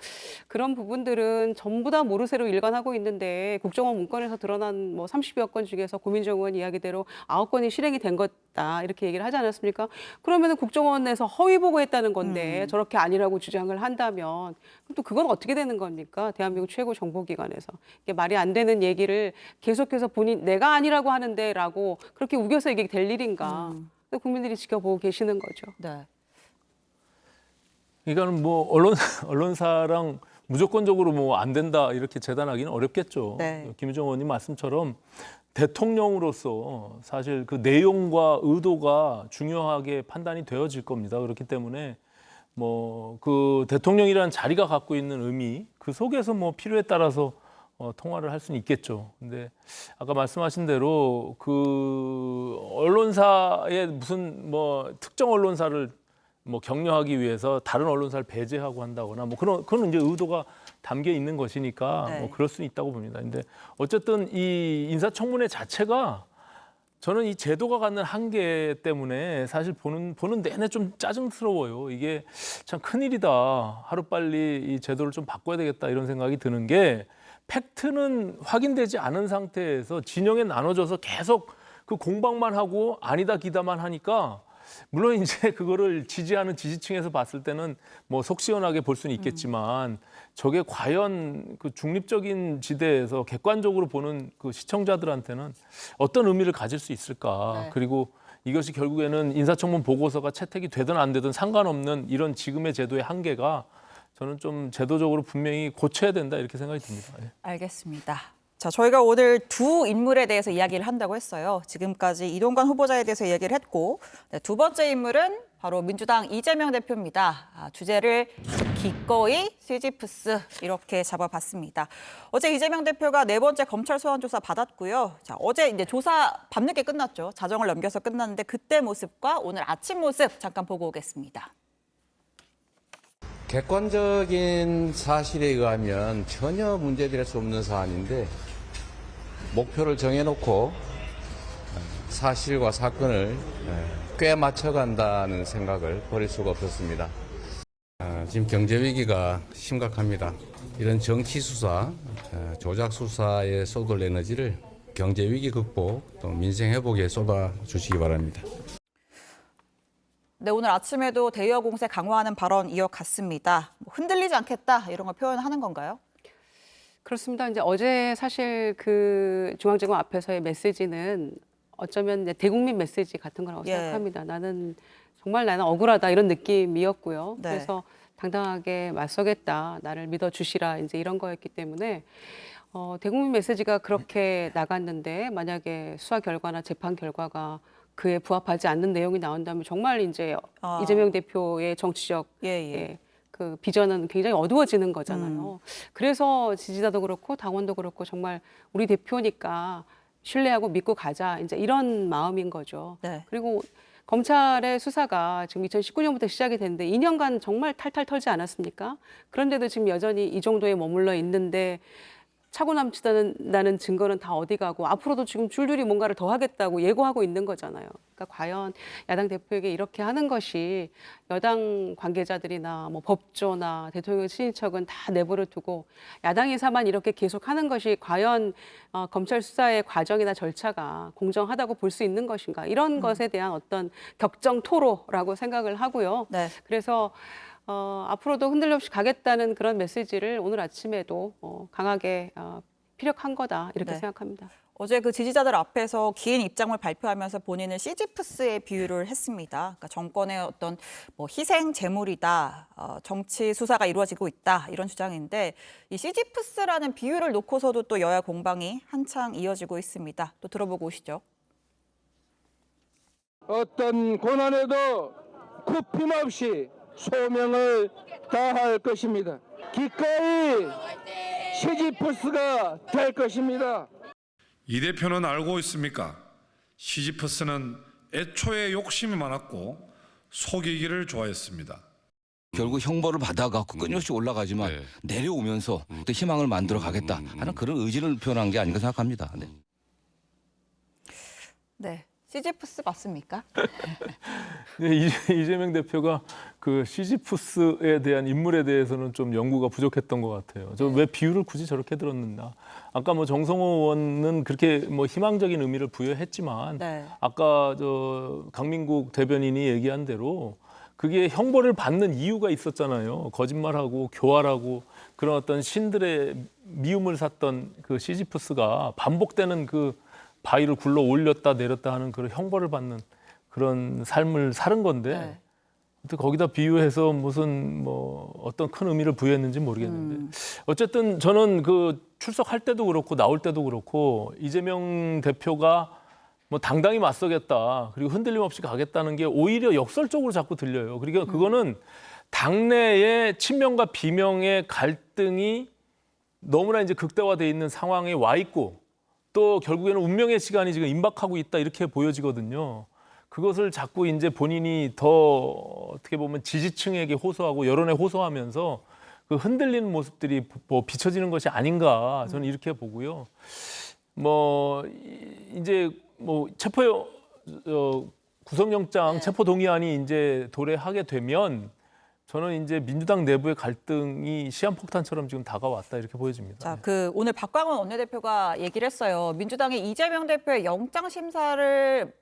Speaker 14: 그런 부분들은 전부 다 모르쇠로 일관하고 있는데 국정원 문건에서 드러난 뭐 30여 건 중에서 고민정 의원 이야기대로 9건이 실행이 된 거다 이렇게 얘기를 하지 않았습니까? 그러면은 국정원에서 허위 보고했다는 건데 저렇게 아니라고 주장을 한다면 그럼 또 그건 어떻게 되는 겁니까? 대한민국 최고 정보기관에서. 이게 말이 안 되는 얘기를 계속해서 본인 내가 아니라고 하는데라고 그렇게 우겨서 이게 될 일인가? 국민들이 지켜보고 계시는 거죠.
Speaker 2: 네.
Speaker 13: 이거는 뭐 언론사랑 무조건적으로 뭐 안 된다 이렇게 재단하기는 어렵겠죠.
Speaker 2: 네.
Speaker 13: 김유정 의원님 말씀처럼 대통령으로서 사실 그 내용과 의도가 중요하게 판단이 되어질 겁니다. 그렇기 때문에 뭐 그 대통령이라는 자리가 갖고 있는 의미 그 속에서 뭐 필요에 따라서 통화를 할 수는 있겠죠. 근데 아까 말씀하신 대로 그 언론사의 무슨 뭐 특정 언론사를 뭐 격려하기 위해서 다른 언론사를 배제하고 한다거나 뭐 그건 이제 의도가 담겨 있는 것이니까
Speaker 2: 네.
Speaker 13: 뭐 그럴 수는 있다고 봅니다. 근데 어쨌든 이 인사청문회 자체가 저는 이 제도가 갖는 한계 때문에 사실 보는 내내 좀 짜증스러워요. 이게 참 큰일이다. 하루빨리 이 제도를 좀 바꿔야 되겠다 이런 생각이 드는 게 팩트는 확인되지 않은 상태에서 진영에 나눠져서 계속 그 공방만 하고 아니다 기다만 하니까 물론 이제 그거를 지지하는 지지층에서 봤을 때는 뭐 속 시원하게 볼 수는 있겠지만 저게 과연 그 중립적인 지대에서 객관적으로 보는 그 시청자들한테는 어떤 의미를 가질 수 있을까?
Speaker 2: 네.
Speaker 13: 그리고 이것이 결국에는 인사청문 보고서가 채택이 되든 안 되든 상관없는 이런 지금의 제도의 한계가 저는 좀 제도적으로 분명히 고쳐야 된다 이렇게 생각이 듭니다. 예.
Speaker 2: 알겠습니다. 자, 저희가 오늘 두 인물에 대해서 이야기를 한다고 했어요. 지금까지 이동관 후보자에 대해서 얘기를 했고 네, 두 번째 인물은 바로 민주당 이재명 대표입니다. 주제를 기꺼이 시지프스 이렇게 잡아봤습니다. 어제 이재명 대표가 네 번째 검찰 소환 조사 받았고요. 자, 어제 이제 조사 밤늦게 끝났죠. 자정을 넘겨서 끝났는데 그때 모습과 오늘 아침 모습 잠깐 보고 오겠습니다.
Speaker 18: 객관적인 사실에 의하면 전혀 문제될 수 없는 사안인데 목표를 정해놓고 사실과 사건을 꽤 맞춰간다는 생각을 버릴 수가 없었습니다. 지금 경제 위기가 심각합니다. 이런 정치 수사, 조작 수사에 쏟을 에너지를 경제 위기 극복, 또 민생 회복에 쏟아주시기 바랍니다.
Speaker 2: 네, 오늘 아침에도 대여 공세 강화하는 발언 이어갔습니다. 흔들리지 않겠다 이런 걸 표현하는 건가요?
Speaker 14: 그렇습니다. 이제 어제 사실 그 중앙지검 앞에서의 메시지는 어쩌면 이제 대국민 메시지 같은 거라고 생각합니다. 나는 억울하다 이런 느낌이었고요.
Speaker 2: 네.
Speaker 14: 그래서 당당하게 맞서겠다, 나를 믿어주시라 이제 이런 거였기 때문에 대국민 메시지가 그렇게 나갔는데 만약에 수사 결과나 재판 결과가 그에 부합하지 않는 내용이 나온다면 정말 이제 이재명 대표의 정치적 그 비전은 굉장히 어두워지는 거잖아요. 그래서 지지자도 그렇고 당원도 그렇고 정말 우리 대표니까 신뢰하고 믿고 가자 이제 이런 마음인 거죠.
Speaker 2: 네.
Speaker 14: 그리고 검찰의 수사가 지금 2019년부터 시작이 됐는데 2년간 정말 탈탈 털지 않았습니까? 그런데도 지금 여전히 이 정도에 머물러 있는데 차고 넘치다는 증거는 다 어디 가고 앞으로도 지금 줄줄이 뭔가를 더 하겠다고 예고하고 있는 거잖아요. 그러니까 과연 야당 대표에게 이렇게 하는 것이 여당 관계자들이나 뭐 법조나 대통령 친인척은 다 내버려 두고 야당 인사만 이렇게 계속하는 것이 과연 검찰 수사의 과정이나 절차가 공정하다고 볼 수 있는 것인가 이런 것에 대한 어떤 격정 토로라고 생각을 하고요.
Speaker 2: 네.
Speaker 14: 그래서 앞으로도 흔들림 없이 가겠다는 그런 메시지를 오늘 아침에도 강하게 피력한 거다 이렇게
Speaker 2: 네.
Speaker 14: 생각합니다.
Speaker 2: 어제 그 지지자들 앞에서 긴 입장을 발표하면서 본인은 시지프스에 비유를 했습니다. 그러니까 정권의 어떤 뭐 희생 제물이다, 정치 수사가 이루어지고 있다 이런 주장인데 이 시지프스라는 비유를 놓고서도 또 여야 공방이 한창 이어지고 있습니다. 또 들어보고 오시죠.
Speaker 19: 어떤 고난에도 굽힘없이 소명을 다할 것입니다. 기꺼이 시지프스가 될 것입니다.
Speaker 11: 이 대표는 알고 있습니까? 시지프스는 애초에 욕심이 많았고 속이기를 좋아했습니다.
Speaker 20: 결국 형벌을 받아갖고 끊임없이 올라가지만 내려오면서 또 희망을 만들어 가겠다 하는 그런 의지를 표현한 게 아닌가 생각합니다. 네.
Speaker 2: 네. 시지프스 맞습니까?
Speaker 13: 네, 이재명 대표가 그 시지프스에 대한 인물에 대해서는 좀 연구가 부족했던 것 같아요. 저 왜 비유를 굳이 저렇게 들었는가? 아까 뭐 정성호 의원은 그렇게 뭐 희망적인 의미를 부여했지만
Speaker 2: 네.
Speaker 13: 아까 저 강민국 대변인이 얘기한 대로 그게 형벌을 받는 이유가 있었잖아요. 거짓말하고 교활하고 그런 어떤 신들의 미움을 샀던 그 시지프스가 반복되는 그 바위를 굴러 올렸다 내렸다 하는 그런 형벌을 받는 그런 삶을 사는 건데 또 거기다 비유해서 무슨 뭐 어떤 큰 의미를 부여했는지 모르겠는데 어쨌든 저는 그 출석할 때도 그렇고 나올 때도 그렇고 이재명 대표가 뭐 당당히 맞서겠다 그리고 흔들림 없이 가겠다는 게 오히려 역설적으로 자꾸 들려요. 그러니까 그거는 당내의 친명과 비명의 갈등이 너무나 이제 극대화돼 있는 상황에 와 있고 또 결국에는 운명의 시간이 지금 임박하고 있다 이렇게 보여지거든요. 그것을 자꾸 이제 본인이 더 어떻게 보면 지지층에게 호소하고 여론에 호소하면서 그 흔들리는 모습들이 뭐 비춰지는 것이 아닌가 저는 이렇게 보고요. 뭐 이제 뭐 구속영장 체포 동의안이 이제 도래하게 되면 저는 이제 민주당 내부의 갈등이 시한폭탄처럼 지금 다가왔다 이렇게 보여집니다.
Speaker 2: 자, 그 오늘 박광원 원내대표가 얘기를 했어요. 민주당이 이재명 대표의 영장 심사를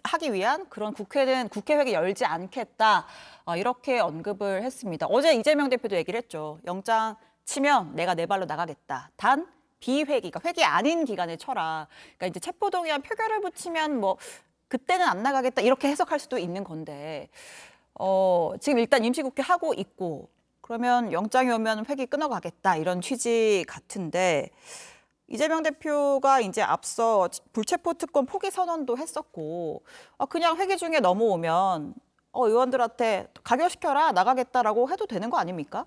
Speaker 2: 하기 위한 그런 국회회기 열지 않겠다 이렇게 언급을 했습니다. 어제 이재명 대표도 얘기를 했죠. 영장 치면 내가 내 발로 나가겠다. 단 비회기, 그러니까 회기 아닌 기간에 쳐라. 그러니까 이제 체포동의안 표결을 붙이면 뭐 그때는 안 나가겠다 이렇게 해석할 수도 있는 건데. 지금 일단 임시국회 하고 있고 그러면 영장이 오면 회기 끊어가겠다 이런 취지 같은데 이재명 대표가 이제 앞서 불체포 특권 포기 선언도 했었고 그냥 회기 중에 넘어오면 의원들한테 가결시켜라 나가겠다라고 해도 되는 거 아닙니까?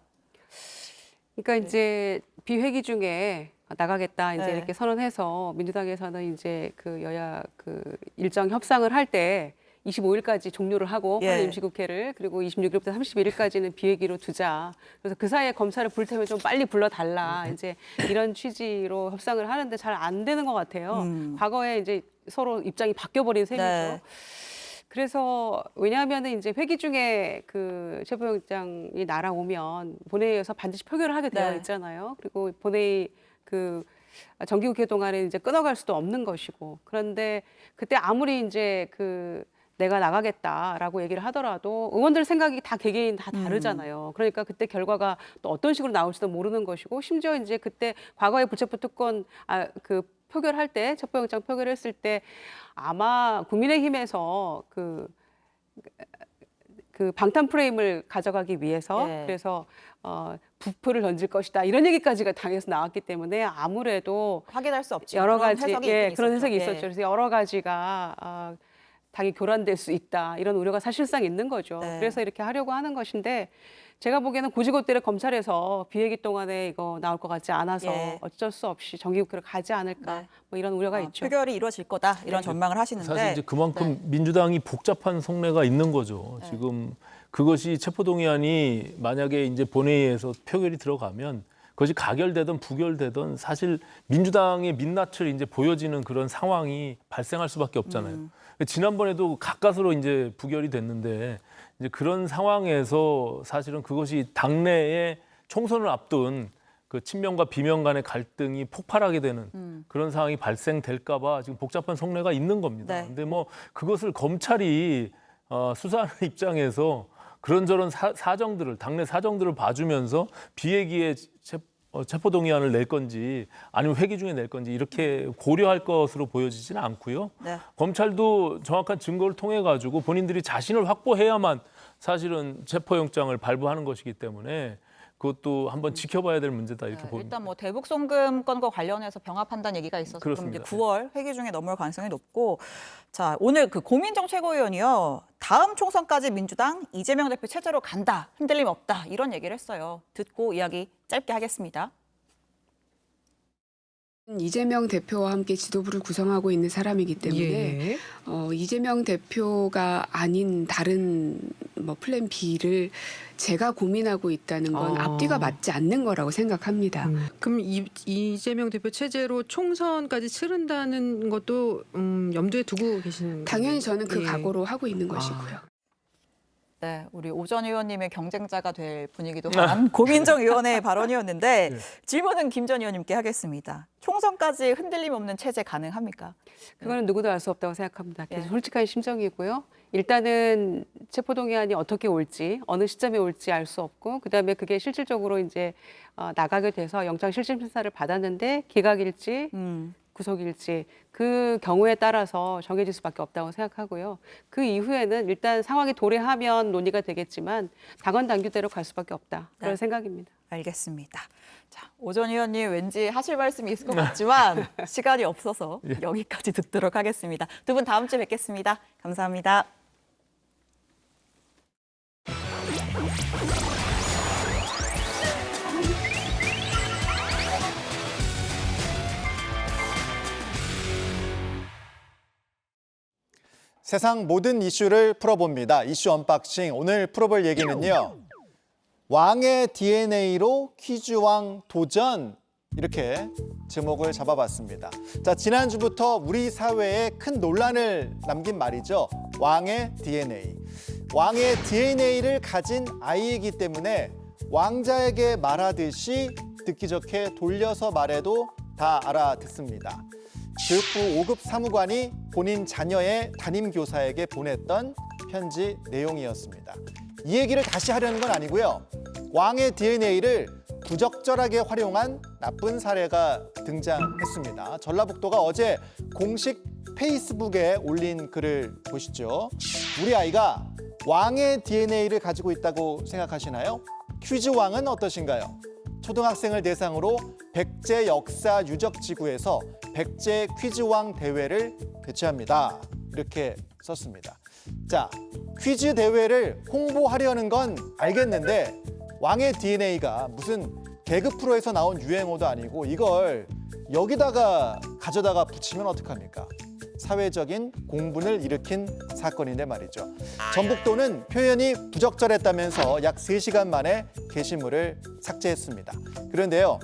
Speaker 14: 그러니까 이제 비회기 중에 나가겠다 이제
Speaker 2: 네.
Speaker 14: 이렇게 선언해서 민주당에서는 이제 그 여야 그 일정 협상을 할 때 25일까지 종료를 하고
Speaker 2: 예.
Speaker 14: 임시국회를 그리고 26일부터 31일까지는 비회기로 두자. 그래서 그 사이에 검찰을 불태우면 좀 빨리 불러달라. 이제 이런 취지로 협상을 하는데 잘 안 되는 것 같아요. 과거에 이제 서로 입장이 바뀌어버린 셈이죠.
Speaker 2: 네.
Speaker 14: 그래서 왜냐하면은 이제 회기 중에 그 체포영장이 날아오면 본회의에서 반드시 표결을 하게 되어
Speaker 2: 네.
Speaker 14: 있잖아요. 그리고 본회의 그 정기국회 동안에 이제 끊어갈 수도 없는 것이고 그런데 그때 아무리 이제 그 내가 나가겠다라고 얘기를 하더라도 의원들 생각이 다 개개인 다 다르잖아요. 그러니까 그때 결과가 또 어떤 식으로 나올지도 모르는 것이고 심지어 이제 그때 과거에 불체포 특권 그 표결할 때 체포영장 표결했을 때 아마 국민의힘에서 그 방탄 프레임을 가져가기 위해서 그래서 부풀을 던질 것이다 이런 얘기까지가 당에서 나왔기 때문에 아무래도
Speaker 2: 확인할 수 없지
Speaker 14: 여러
Speaker 2: 그런
Speaker 14: 가지
Speaker 2: 해석이
Speaker 14: 그런
Speaker 2: 있었죠.
Speaker 14: 해석이 있었죠. 그래서 여러 가지가 당이 교란될 수 있다 이런 우려가 사실상 있는 거죠.
Speaker 2: 네.
Speaker 14: 그래서 이렇게 하려고 하는 것인데 제가 보기에는 고지고대로 검찰에서 비회기 동안에 이거 나올 것 같지 않아서 어쩔 수 없이 정기국회로 가지 않을까 뭐 이런 우려가 있죠.
Speaker 2: 표결이 이루어질 거다 이런 전망을 하시는데
Speaker 13: 사실 이제 그만큼 민주당이 복잡한 속내가 있는 거죠. 지금 그것이 체포동의안이 만약에 이제 본회의에서 표결이 들어가면 그것이 가결되든 부결되든 사실 민주당의 민낯을 이제 보여지는 그런 상황이 발생할 수밖에 없잖아요. 지난번에도 가까스로 이제 부결이 됐는데 이제 그런 상황에서 사실은 그것이 당내에 총선을 앞둔 그 친명과 비명 간의 갈등이 폭발하게 되는 그런 상황이 발생될까 봐 지금 복잡한 속내가 있는 겁니다.
Speaker 2: 네.
Speaker 13: 근데 뭐 그것을 검찰이 수사하는 입장에서 그런저런 사정들을 당내 사정들을 봐주면서 비회기에 체포동의안을 낼 건지 아니면 회기 중에 낼 건지 이렇게 고려할 것으로 보여지지는 않고요.
Speaker 2: 네.
Speaker 13: 검찰도 정확한 증거를 통해 가지고 본인들이 자신을 확보해야만 사실은 체포영장을 발부하는 것이기 때문에 그것도 한번 지켜봐야 될 문제다 이렇게 봅니다.
Speaker 2: 일단 뭐 대북 송금 건과 관련해서 병합 판단 얘기가 있어서 그럼 이제
Speaker 13: 그렇습니다.
Speaker 2: 9월 회기 중에 넘어올 가능성이 높고, 자 오늘 그 고민정 최고위원이요 다음 총선까지 민주당 이재명 대표 체제로 간다, 흔들림 없다 이런 얘기를 했어요. 듣고 이야기 짧게 하겠습니다.
Speaker 17: 이재명 대표와 함께 지도부를 구성하고 있는 사람이기 때문에
Speaker 21: 예.
Speaker 17: 이재명 대표가 아닌 다른 뭐 플랜 B를 제가 고민하고 있다는 건 앞뒤가 맞지 않는 거라고 생각합니다.
Speaker 21: 그럼 이재명 대표 체제로 총선까지 치른다는 것도 염두에 두고 계시는
Speaker 17: 당연히 저는 그
Speaker 21: 예.
Speaker 17: 각오로 하고 있는 것이고요.
Speaker 2: 네, 우리 오전 의원님의 경쟁자가 될 분위기도 한 고민정 의원의 발언이었는데
Speaker 13: 네.
Speaker 2: 질문은 김 전 의원님께 하겠습니다. 총선까지 흔들림 없는 체제 가능합니까?
Speaker 14: 그거는 누구도 알 수 없다고 생각합니다. 그래서 솔직한 심정이고요. 일단은 체포동의안이 어떻게 올지, 어느 시점에 올지 알 수 없고, 그다음에 그게 실질적으로 이제 나가게 돼서 영장 실질 심사를 받았는데 기각일지 구속일지 그 경우에 따라서 정해질 수밖에 없다고 생각하고요. 그 이후에는 일단 상황이 도래하면 논의가 되겠지만 당헌 당규대로 갈 수밖에 없다. 그런 생각입니다.
Speaker 2: 알겠습니다. 자, 오전 의원님 왠지 하실 말씀이 있을 것 같지만 시간이 없어서 여기까지 듣도록 하겠습니다. 두 분 다음 주에 뵙겠습니다. 감사합니다.
Speaker 1: 세상 모든 이슈를 풀어봅니다. 이슈 언박싱. 오늘 풀어볼 얘기는요. 왕의 DNA로 퀴즈왕 도전. 이렇게 제목을 잡아봤습니다. 자, 지난주부터 우리 사회에 큰 논란을 남긴 말이죠. 왕의 DNA. 왕의 DNA를 가진 아이이기 때문에 왕자에게 말하듯이 듣기 좋게 돌려서 말해도 다 알아듣습니다. 교육부 5급 사무관이 본인 자녀의 담임교사에게 보냈던 편지 내용이었습니다. 이 얘기를 다시 하려는 건 아니고요. 왕의 DNA를 부적절하게 활용한 나쁜 사례가 등장했습니다. 전라북도가 어제 공식 페이스북에 올린 글을 보시죠. 우리 아이가 왕의 DNA를 가지고 있다고 생각하시나요? 퀴즈왕은 어떠신가요? 초등학생을 대상으로 백제 역사 유적지구에서 백제 퀴즈왕 대회를 개최합니다. 이렇게 썼습니다. 자, 퀴즈 대회를 홍보하려는 건 알겠는데 왕의 DNA가 무슨 개그 프로에서 나온 유행어도 아니고 이걸 여기다가 가져다가 붙이면 어떡합니까? 사회적인 공분을 일으킨 사건인데 말이죠. 전북도는 표현이 부적절했다면서 약 3시간 만에 게시물을 삭제했습니다. 그런데요.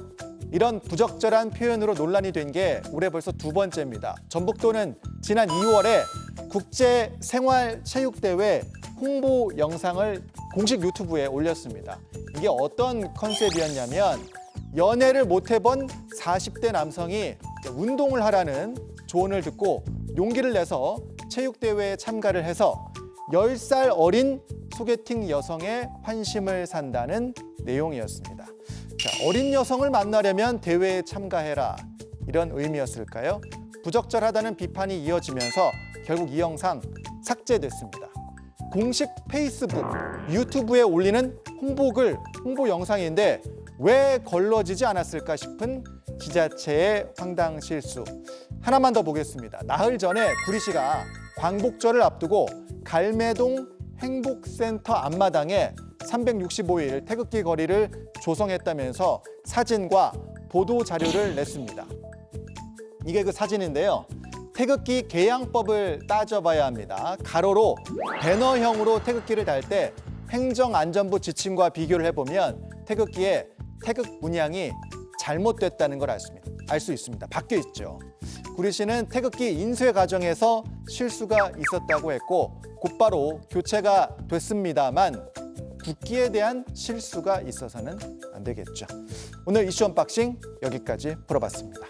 Speaker 1: 이런 부적절한 표현으로 논란이 된 게 올해 벌써 2번째입니다. 전북도는 지난 2월에 국제생활체육대회 홍보 영상을 공식 유튜브에 올렸습니다. 이게 어떤 컨셉이었냐면 연애를 못 해본 40대 남성이 운동을 하라는 조언을 듣고 용기를 내서 체육대회에 참가를 해서 10살 어린 소개팅 여성의 환심을 산다는 내용이었습니다. 자, 어린 여성을 만나려면 대회에 참가해라. 이런 의미였을까요? 부적절하다는 비판이 이어지면서 결국 이 영상 삭제됐습니다. 공식 페이스북, 유튜브에 올리는 홍보 영상인데 왜 걸러지지 않았을까 싶은 지자체의 황당 실수. 하나만 더 보겠습니다. 나흘 전에 구리시가 광복절을 앞두고 갈매동 행복센터 앞마당에 365일 태극기 거리를 조성했다면서 사진과 보도 자료를 냈습니다. 이게 그 사진인데요. 태극기 개양법을 따져봐야 합니다. 가로로 배너형으로 태극기를 달 때 행정안전부 지침과 비교를 해보면 태극기에 태극 문양이 잘못됐다는 걸 알 수 있습니다. 바뀌어 있죠. 구리 씨는 태극기 인쇄 과정에서 실수가 있었다고 했고 곧바로 교체가 됐습니다만 국기에 대한 실수가 있어서는 안 되겠죠. 오늘 이슈 언박싱 여기까지 풀어봤습니다.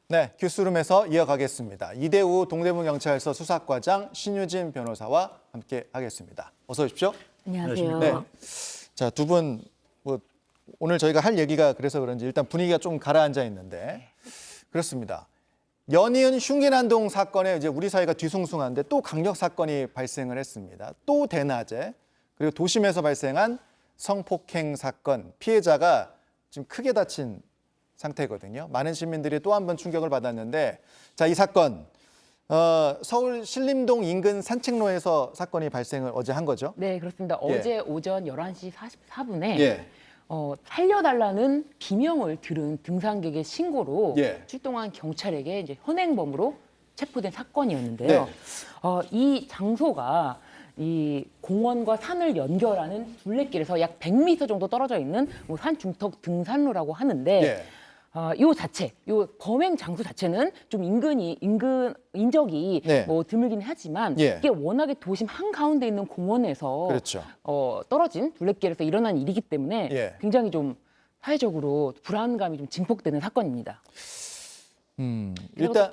Speaker 1: 네, 뉴스룸에서 이어가겠습니다. 이대우 동대문경찰서 수사과장 신유진 변호사와 함께 하겠습니다. 어서 오십시오.
Speaker 6: 안녕하세요.
Speaker 1: 네. 자, 두 분 오늘 저희가 할 얘기가 그래서 그런지 일단 분위기가 좀 가라앉아 있는데 그렇습니다. 연이은 흉기난동 사건에 이제 우리 사회가 뒤숭숭한데 또 강력 사건이 발생을 했습니다. 또 대낮에 그리고 도심에서 발생한 성폭행 사건 피해자가 지금 크게 다친 상태거든요. 많은 시민들이 또 한 번 충격을 받았는데 자, 이 사건 서울 신림동 인근 산책로에서 사건이 발생을 어제 한 거죠?
Speaker 6: 네, 그렇습니다.
Speaker 1: 예.
Speaker 6: 어제 오전 11시 44분에
Speaker 1: 예.
Speaker 6: 살려달라는 비명을 들은 등산객의 신고로
Speaker 1: 예.
Speaker 6: 출동한 경찰에게 이제 현행범으로 체포된 사건이었는데요.
Speaker 1: 네.
Speaker 6: 이 장소가 이 공원과 산을 연결하는 둘레길에서 약 100m 정도 떨어져 있는 산 중턱 등산로라고 하는데
Speaker 1: 예.
Speaker 6: 요 범행 장소 자체는 좀 인적이
Speaker 1: 네.
Speaker 6: 뭐 드물긴 하지만
Speaker 1: 예.
Speaker 6: 이게 워낙에 도심 한가운데 있는 공원에서
Speaker 1: 그렇죠.
Speaker 6: 떨어진 둘레길에서 일어난 일이기 때문에
Speaker 1: 예.
Speaker 6: 굉장히 좀 사회적으로 불안감이 좀 증폭되는 사건입니다. 그리고
Speaker 1: 일단
Speaker 6: 또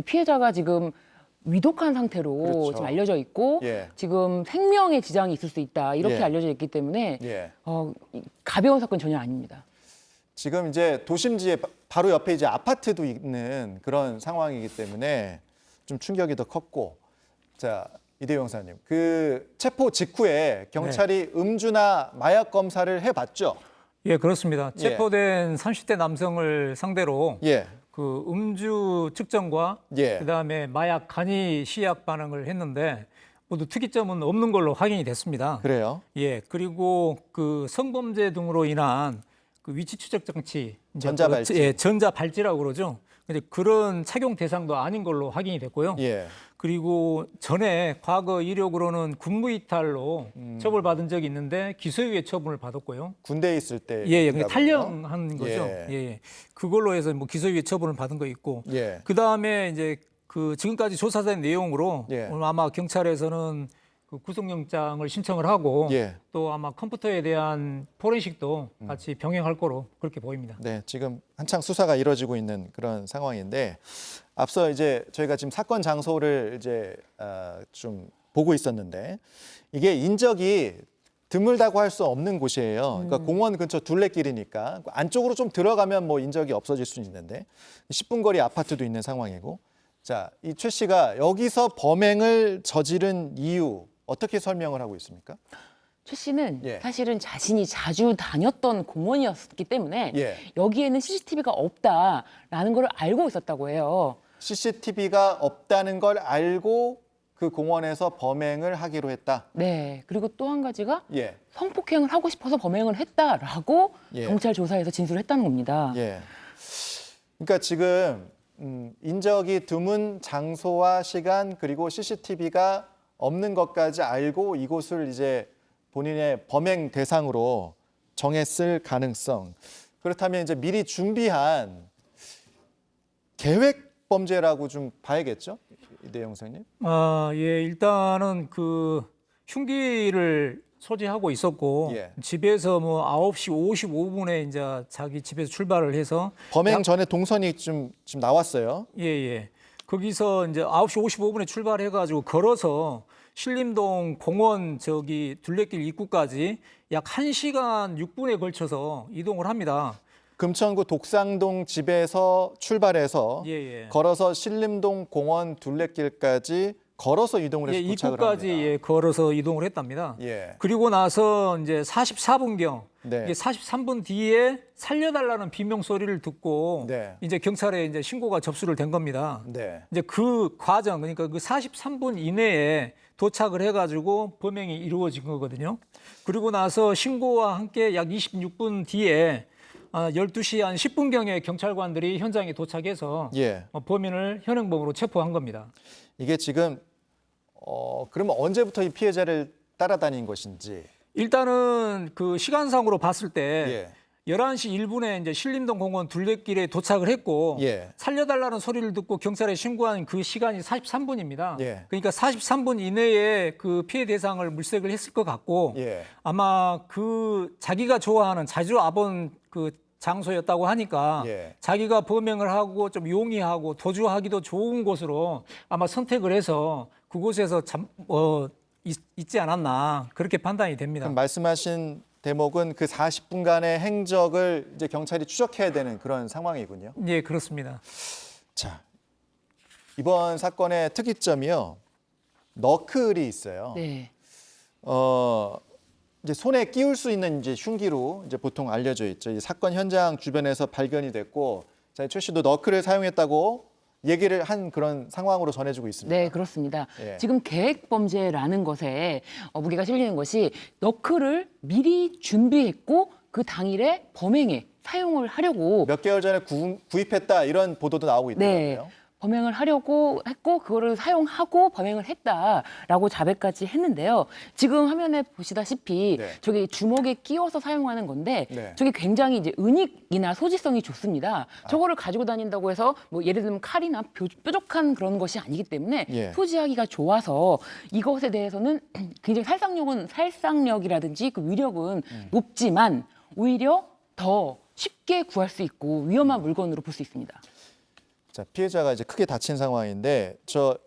Speaker 6: 피해자가 지금 위독한 상태로
Speaker 1: 그렇죠.
Speaker 6: 지금 알려져 있고
Speaker 1: 예.
Speaker 6: 지금 생명에 지장이 있을 수 있다 이렇게
Speaker 1: 예.
Speaker 6: 알려져 있기 때문에
Speaker 1: 예.
Speaker 6: 가벼운 사건 전혀 아닙니다.
Speaker 1: 지금 이제 도심지에 바로 옆에 이제 아파트도 있는 그런 상황이기 때문에 좀 충격이 더 컸고 자, 이대유 형사님 그 체포 직후에 경찰이 음주나 마약 검사를 해봤죠?
Speaker 22: 예, 그렇습니다.
Speaker 1: 예.
Speaker 22: 체포된 30대 남성을 상대로
Speaker 1: 예.
Speaker 22: 그 음주 측정과
Speaker 1: 예.
Speaker 22: 그다음에 마약 간이 시약 반응을 했는데 모두 특이점은 없는 걸로 확인이 됐습니다.
Speaker 1: 그래요?
Speaker 22: 예, 그리고 그 성범죄 등으로 인한 그 위치 추적 장치, 이제
Speaker 1: 전자발찌.
Speaker 22: 예, 전자발찌라고 그러죠. 근데 그런 착용 대상도 아닌 걸로 확인이 됐고요.
Speaker 1: 예.
Speaker 22: 그리고 전에 과거 이력으로는 군무이탈로 처벌받은 적이 있는데 기소유예 처분을 받았고요.
Speaker 1: 군대에 있을 때.
Speaker 22: 예, 탈영한 거죠.
Speaker 1: 예.
Speaker 22: 예. 그걸로 해서 뭐 기소유예 처분을 받은 거 있고.
Speaker 1: 예.
Speaker 22: 그 다음에 이제 그 지금까지 조사된 내용으로
Speaker 1: 예.
Speaker 22: 오늘 아마 경찰에서는 그 구속영장을 신청을 하고
Speaker 1: 예.
Speaker 22: 또 아마 컴퓨터에 대한 포렌식도 같이 병행할 거로 그렇게 보입니다.
Speaker 1: 네, 지금 한창 수사가 이루어지고 있는 그런 상황인데 앞서 이제 저희가 지금 사건 장소를 이제 좀 보고 있었는데 이게 인적이 드물다고 할 수 없는 곳이에요. 그러니까 공원 근처 둘레길이니까 안쪽으로 좀 들어가면 뭐 인적이 없어질 수는 있는데 10분 거리 아파트도 있는 상황이고 자, 이 최 씨가 여기서 범행을 저지른 이유 어떻게 설명을 하고 있습니까?
Speaker 6: 최 씨는
Speaker 1: 예.
Speaker 6: 사실은 자신이 자주 다녔던 공원이었기 때문에
Speaker 1: 예.
Speaker 6: 여기에는 CCTV가 없다라는 걸 알고 있었다고 해요.
Speaker 1: CCTV가 없다는 걸 알고 그 공원에서 범행을 하기로 했다.
Speaker 6: 네. 그리고 또 한 가지가
Speaker 1: 예.
Speaker 6: 성폭행을 하고 싶어서 범행을 했다라고
Speaker 1: 예.
Speaker 6: 경찰 조사에서 진술을 했다는 겁니다.
Speaker 1: 예. 그러니까 지금 인적이 드문 장소와 시간 그리고 CCTV가 없는 것까지 알고 이곳을 이제 본인의 범행 대상으로 정했을 가능성. 그렇다면 이제 미리 준비한 계획 범죄라고 좀 봐야겠죠? 이대유 형사님.
Speaker 22: 예, 일단은 그 흉기를 소지하고 있었고
Speaker 1: 예.
Speaker 22: 집에서 뭐 9시 55분에 이제 자기 집에서 출발을 해서
Speaker 1: 범행 전에 동선이 지금 나왔어요.
Speaker 22: 예. 거기서 이제 9시 55분에 출발해 가지고 걸어서 신림동 공원 저기 둘레길 입구까지 약 1시간 6분에 걸쳐서 이동을 합니다.
Speaker 1: 금천구 독상동 집에서 출발해서
Speaker 22: 예.
Speaker 1: 걸어서 신림동 공원 둘레길까지 걸어서 이동을 해서 도착을
Speaker 22: 입구까지
Speaker 1: 합니다.
Speaker 22: 걸어서 이동을 했답니다.
Speaker 1: 예.
Speaker 22: 그리고 나서 이제 44분경
Speaker 1: 네.
Speaker 22: 이게 43분 뒤에 살려달라는 비명 소리를 듣고
Speaker 1: 네.
Speaker 22: 이제 경찰에 이제 신고가 접수를 된 겁니다.
Speaker 1: 네.
Speaker 22: 이제 그 과정 그러니까 그 43분 이내에 도착을 해가지고 범행이 이루어진 거거든요. 그리고 나서 신고와 함께 약 26분 뒤에 12시 한 10분경에 경찰관들이 현장에 도착해서
Speaker 1: 예.
Speaker 22: 범인을 현행범으로 체포한 겁니다.
Speaker 1: 이게 지금 그러면 언제부터 이 피해자를 따라다닌 것인지.
Speaker 22: 일단은 그 시간상으로 봤을 때
Speaker 1: 예.
Speaker 22: 11시 1분에 이제 신림동 공원 둘레길에 도착을 했고
Speaker 1: 예.
Speaker 22: 살려달라는 소리를 듣고 경찰에 신고한 그 시간이 43분입니다.
Speaker 1: 예.
Speaker 22: 그러니까 43분 이내에 그 피해 대상을 물색을 했을 것 같고
Speaker 1: 예.
Speaker 22: 아마 그 자기가 좋아하는 자주 와본 그 장소였다고 하니까
Speaker 1: 예.
Speaker 22: 자기가 범행을 하고 좀 용이하고 도주하기도 좋은 곳으로 아마 선택을 해서 그곳에서 있지 않았나 그렇게 판단이 됩니다.
Speaker 1: 그럼 말씀하신 대목은 그 40분간의 행적을 이제 경찰이 추적해야 되는 그런 상황이군요.
Speaker 22: 예, 그렇습니다.
Speaker 1: 자, 이번 사건의 특이점이요. 너클이 있어요.
Speaker 6: 네.
Speaker 1: 이제 손에 끼울 수 있는 이제 흉기로 이제 보통 알려져 있죠. 이 사건 현장 주변에서 발견이 됐고, 자, 최 씨도 너클을 사용했다고 얘기를 한 그런 상황으로 전해지고 있습니다.
Speaker 6: 네, 그렇습니다.
Speaker 1: 예.
Speaker 6: 지금 계획 범죄라는 것에 무게가 실리는 것이 너클을 미리 준비했고 그 당일에 범행에 사용을 하려고
Speaker 1: 몇 개월 전에 구입했다 이런 보도도 나오고 있더라고요.
Speaker 6: 네. 범행을 하려고 했고 그거를 사용하고 범행을 했다라고 자백까지 했는데요. 지금 화면에 보시다시피
Speaker 1: 네.
Speaker 6: 저기 주먹에 끼워서 사용하는 건데
Speaker 1: 네.
Speaker 6: 저게 굉장히 이제 은익이나 소지성이 좋습니다. 저거를 가지고 다닌다고 해서 뭐 예를 들면 칼이나 뾰족한 그런 것이 아니기 때문에
Speaker 1: 예.
Speaker 6: 소지하기가 좋아서 이것에 대해서는 굉장히 살상력이라든지 그 위력은 높지만 오히려 더 쉽게 구할 수 있고 위험한 물건으로 볼 수 있습니다.
Speaker 1: 자, 피해자가 이제 크게 다친 상황인데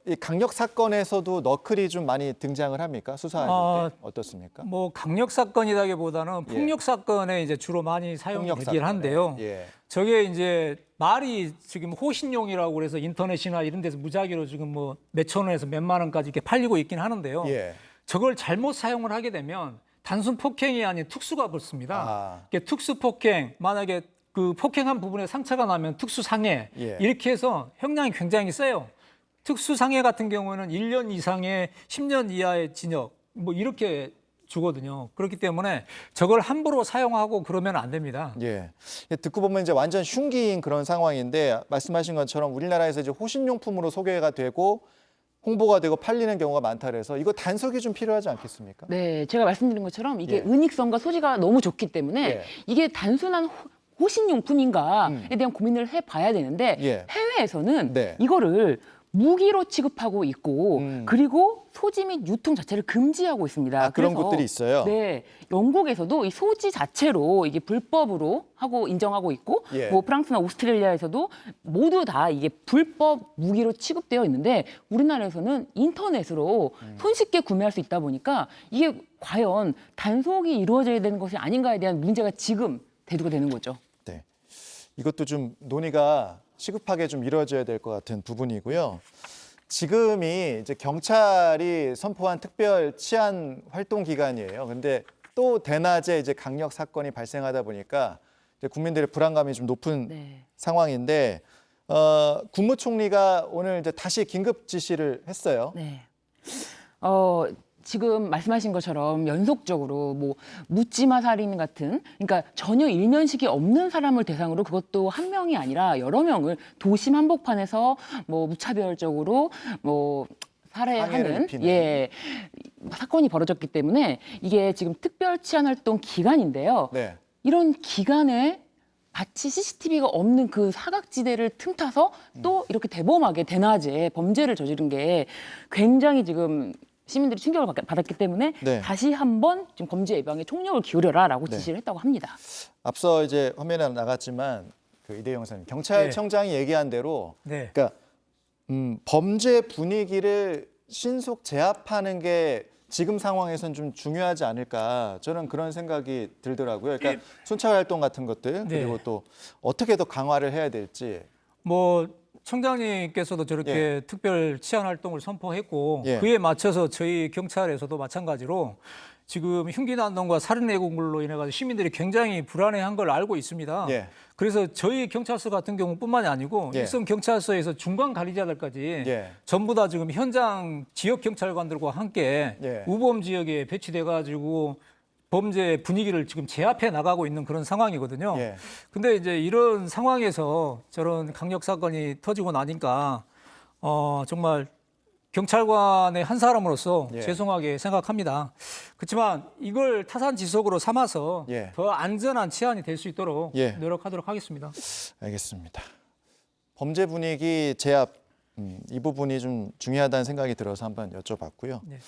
Speaker 1: 이 강력 사건에서도 너클이 좀 많이 등장을 합니까? 수사할 때 어떻습니까?
Speaker 22: 뭐 강력 사건이라기보다는 폭력 사건에 이제 주로 많이 사용되긴 한데요.
Speaker 1: 예.
Speaker 22: 저게 이제 말이 지금 호신용이라고 그래서 인터넷이나 이런 데서 무작위로 지금 뭐 몇천 원에서 몇만 원까지 이렇게 팔리고 있긴 하는데요.
Speaker 1: 예.
Speaker 22: 저걸 잘못 사용을 하게 되면 단순 폭행이 아닌 특수가 붙습니다. 특수 폭행, 만약에 그 폭행한 부분에 상처가 나면 특수상해
Speaker 1: 예.
Speaker 22: 이렇게 해서 형량이 굉장히 세요. 특수상해 같은 경우에는 1년 이상의 10년 이하의 징역 뭐 이렇게 주거든요. 그렇기 때문에 저걸 함부로 사용하고 그러면 안 됩니다.
Speaker 1: 예. 듣고 보면 이제 완전 흉기인 그런 상황인데 말씀하신 것처럼 우리나라에서 이제 호신용품으로 소개가 되고 홍보가 되고 팔리는 경우가 많다 그래서 이거 단속이 좀 필요하지 않겠습니까?
Speaker 6: 네, 제가 말씀드린 것처럼 이게
Speaker 1: 예.
Speaker 6: 은익성과 소지가 너무 좋기 때문에
Speaker 1: 예.
Speaker 6: 이게 단순한 호신용품인가에 대한 고민을 해봐야 되는데
Speaker 1: 예.
Speaker 6: 해외에서는
Speaker 1: 네.
Speaker 6: 이거를 무기로 취급하고 있고 그리고 소지 및 유통 자체를 금지하고 있습니다.
Speaker 1: 그런
Speaker 6: 그래서
Speaker 1: 곳들이 있어요?
Speaker 6: 네, 영국에서도 이 소지 자체로 이게 불법으로 하고 인정하고 있고
Speaker 1: 예.
Speaker 6: 뭐 프랑스나 오스트레일리아에서도 모두 다 이게 불법 무기로 취급되어 있는데 우리나라에서는 인터넷으로 손쉽게 구매할 수 있다 보니까 이게 과연 단속이 이루어져야 되는 것이 아닌가에 대한 문제가 지금 대두가 되는 거죠.
Speaker 1: 네. 이것도 좀 논의가 시급하게 좀 이루어져야 될 것 같은 부분이고요. 지금이 이제 경찰이 선포한 특별 치안 활동 기간이에요. 근데 또 대낮에 이제 강력 사건이 발생하다 보니까 이제 국민들의 불안감이 좀 높은 상황인데 국무총리가 오늘 이제 다시 긴급 지시를 했어요.
Speaker 6: 네. 지금 말씀하신 것처럼 연속적으로 뭐 묻지마 살인 같은 그러니까 전혀 일면식이 없는 사람을 대상으로 그것도 한 명이 아니라 여러 명을 도심 한복판에서 뭐 무차별적으로 뭐 살해하는 사건이 벌어졌기 때문에 이게 지금 특별 치안 활동 기간인데요.
Speaker 1: 네.
Speaker 6: 이런 기간에 마치 CCTV가 없는 그 사각지대를 틈타서 또 이렇게 대범하게 대낮에 범죄를 저지른 게 굉장히 지금 시민들이 충격을 받았기 때문에
Speaker 1: 네.
Speaker 6: 다시 한번 지금 범죄 예방에 총력을 기울여라라고 지시를 했다고 합니다.
Speaker 1: 앞서 이제 화면에 나갔지만 그 이대영 선생님 경찰청장이 얘기한 대로 그러니까 범죄 분위기를 신속 제압하는 게 지금 상황에선 좀 중요하지 않을까 저는 그런 생각이 들더라고요. 그러니까 순찰 활동 같은 것들 그리고 또 어떻게 더 강화를 해야 될지.
Speaker 22: 뭐 청장님께서도 저렇게 특별 치안 활동을 선포했고
Speaker 1: 예.
Speaker 22: 그에 맞춰서 저희 경찰에서도 마찬가지로 지금 흉기 난동과 살인 애국물로 인해 가지고 시민들이 굉장히 불안해한 걸 알고 있습니다.
Speaker 1: 예.
Speaker 22: 그래서 저희 경찰서 같은 경우뿐만이 아니고 일선 경찰서에서 중간 관리자들까지 전부 다 지금 현장 지역 경찰관들과 함께 우범 지역에 배치돼 가지고 범죄 분위기를 지금 제압해 나가고 있는 그런 상황이거든요.
Speaker 1: 예.
Speaker 22: 근데 이제 이런 상황에서 저런 강력 사건이 터지고 나니까 정말 경찰관의 한 사람으로서
Speaker 1: 예.
Speaker 22: 죄송하게 생각합니다. 그렇지만 이걸 타산지석으로 삼아서
Speaker 1: 예.
Speaker 22: 더 안전한 치안이 될 수 있도록
Speaker 1: 예.
Speaker 22: 노력하도록 하겠습니다.
Speaker 1: 알겠습니다. 범죄 분위기 제압 이 부분이 좀 중요하다는 생각이 들어서 한번 여쭤봤고요.
Speaker 22: 네.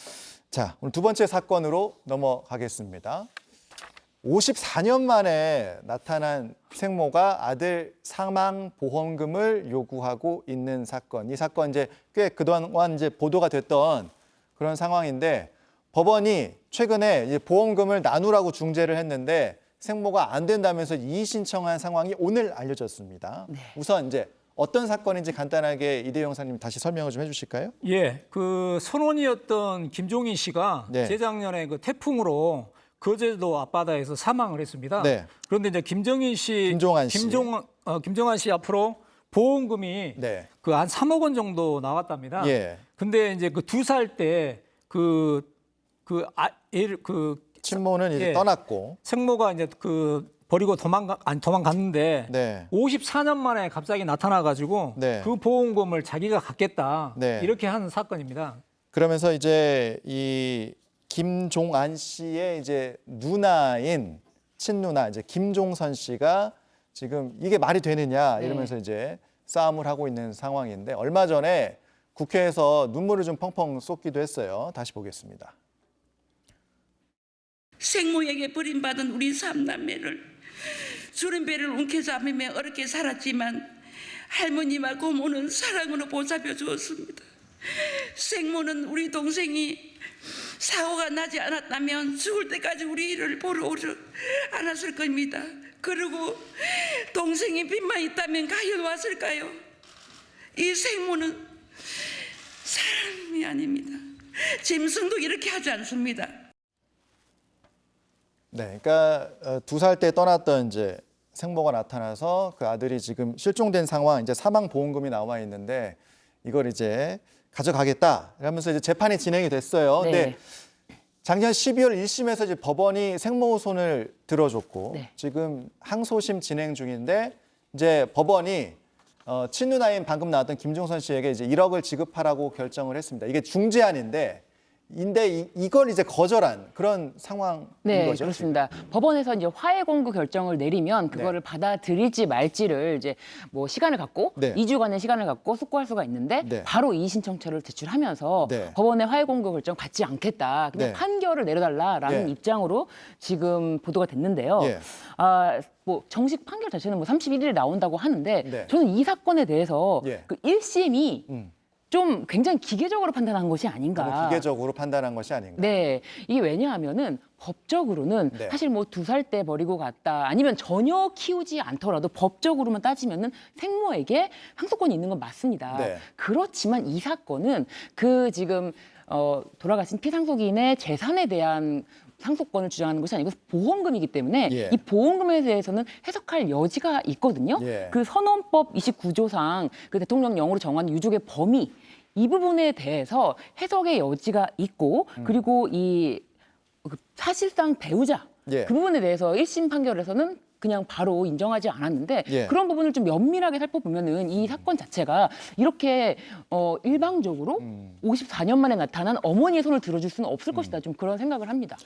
Speaker 1: 자, 오늘 두 번째 사건으로 넘어가겠습니다. 54년 만에 나타난 생모가 아들 사망 보험금을 요구하고 있는 사건. 이 사건 이제 꽤 그동안 이제 보도가 됐던 그런 상황인데 법원이 최근에 이제 보험금을 나누라고 중재를 했는데 생모가 안 된다면서 이의 신청한 상황이 오늘 알려졌습니다.
Speaker 22: 네.
Speaker 1: 우선 이제 어떤 사건인지 간단하게 이대영 사님 다시 설명을 좀 해주실까요?
Speaker 22: 예, 그 선원이었던 김종인 씨가
Speaker 1: 네.
Speaker 22: 재작년에 그 태풍으로 거제도 앞바다에서 사망을 했습니다.
Speaker 1: 네.
Speaker 22: 그런데 이제 김정한 씨 앞으로 보험금이
Speaker 1: 네.
Speaker 22: 그 한 3억 원 정도 나왔답니다.
Speaker 1: 예.
Speaker 22: 근데 이제 그 2살 때
Speaker 1: 친모는 이제
Speaker 22: 예.
Speaker 1: 떠났고
Speaker 22: 생모가 이제 그 버리고 도망갔는데
Speaker 1: 네.
Speaker 22: 54년 만에 갑자기 나타나가지고
Speaker 1: 네.
Speaker 22: 그 보험금을 자기가 갖겠다
Speaker 1: 네.
Speaker 22: 이렇게 하는 사건입니다.
Speaker 1: 그러면서 이제 이 김종안 씨의 이제 누나인 친누나 이제 김종선 씨가 지금 이게 말이 되느냐 이러면서 이제 싸움을 하고 있는 상황인데 얼마 전에 국회에서 눈물을 좀 펑펑 쏟기도 했어요. 다시 보겠습니다.
Speaker 4: 생모에게 버림받은 우리 삼남매를 주는 배를 움켜잡으며 어렵게 살았지만 할머니와 고모는 사랑으로 보살펴 주었습니다. 생모는 우리 동생이 사고가 나지 않았다면 죽을 때까지 우리를 보러 오지 않았을 겁니다. 그리고 동생이 빚만 있다면 가연 왔을까요? 이 생모는 사람이 아닙니다. 짐승도 이렇게 하지 않습니다.
Speaker 1: 네, 그러니까 2살 때 떠났던 이제 생모가 나타나서 그 아들이 지금 실종된 상황, 이제 사망 보험금이 나와 있는데 이걸 이제 가져가겠다 이러면서 이제 재판이 진행이 됐어요.
Speaker 6: 네.
Speaker 1: 근데 작년 12월 1심에서 이제 법원이 생모 손을 들어줬고
Speaker 6: 네.
Speaker 1: 지금 항소심 진행 중인데 이제 법원이 친누나인 방금 나왔던 김종선 씨에게 이제 1억을 지급하라고 결정을 했습니다. 이게 중재안인데 이걸 이제 거절한 그런 상황인
Speaker 6: 네,
Speaker 1: 거죠.
Speaker 6: 그렇습니다. 법원에서 이제 화해 공고 결정을 내리면 그거를 받아들일지 말지를 이제 뭐 시간을 갖고
Speaker 1: 네.
Speaker 6: 2주간의 시간을 갖고 숙고할 수가 있는데
Speaker 1: 네.
Speaker 6: 바로 이의 신청서를 제출하면서
Speaker 1: 네.
Speaker 6: 법원의 화해 공고 결정 받지 않겠다. 그냥
Speaker 1: 네.
Speaker 6: 판결을 내려달라라는
Speaker 1: 예.
Speaker 6: 입장으로 지금 보도가 됐는데요.
Speaker 1: 예.
Speaker 6: 뭐 정식 판결 자체는 뭐 31일에 나온다고 하는데
Speaker 1: 네.
Speaker 6: 저는 이 사건에 대해서
Speaker 1: 예.
Speaker 6: 그 1심이 좀 굉장히 기계적으로 판단한 것이 아닌가.
Speaker 1: 너무 기계적으로 판단한 것이 아닌가.
Speaker 6: 네, 이게 왜냐하면은 법적으로는
Speaker 1: 네.
Speaker 6: 사실 뭐 2살 때 버리고 갔다 아니면 전혀 키우지 않더라도 법적으로만 따지면은 생모에게 상속권이 있는 건 맞습니다.
Speaker 1: 네.
Speaker 6: 그렇지만 이 사건은 그 지금 돌아가신 피상속인의 재산에 대한 상속권을 주장하는 것이 아니고 보험금이기 때문에
Speaker 1: 예.
Speaker 6: 이 보험금에 대해서는 해석할 여지가 있거든요.
Speaker 1: 예.
Speaker 6: 그 선언법 29조상 그 대통령령으로 정한 유족의 범위 이 부분에 대해서 해석의 여지가 있고 그리고 이 사실상 배우자
Speaker 1: 예.
Speaker 6: 그 부분에 대해서 1심 판결에서는 그냥 바로 인정하지 않았는데
Speaker 1: 예.
Speaker 6: 그런 부분을 좀 면밀하게 살펴보면은 이 사건 자체가 이렇게 일방적으로 54년 만에 나타난 어머니의 손을 들어줄 수는 없을 것이다. 좀 그런 생각을 합니다.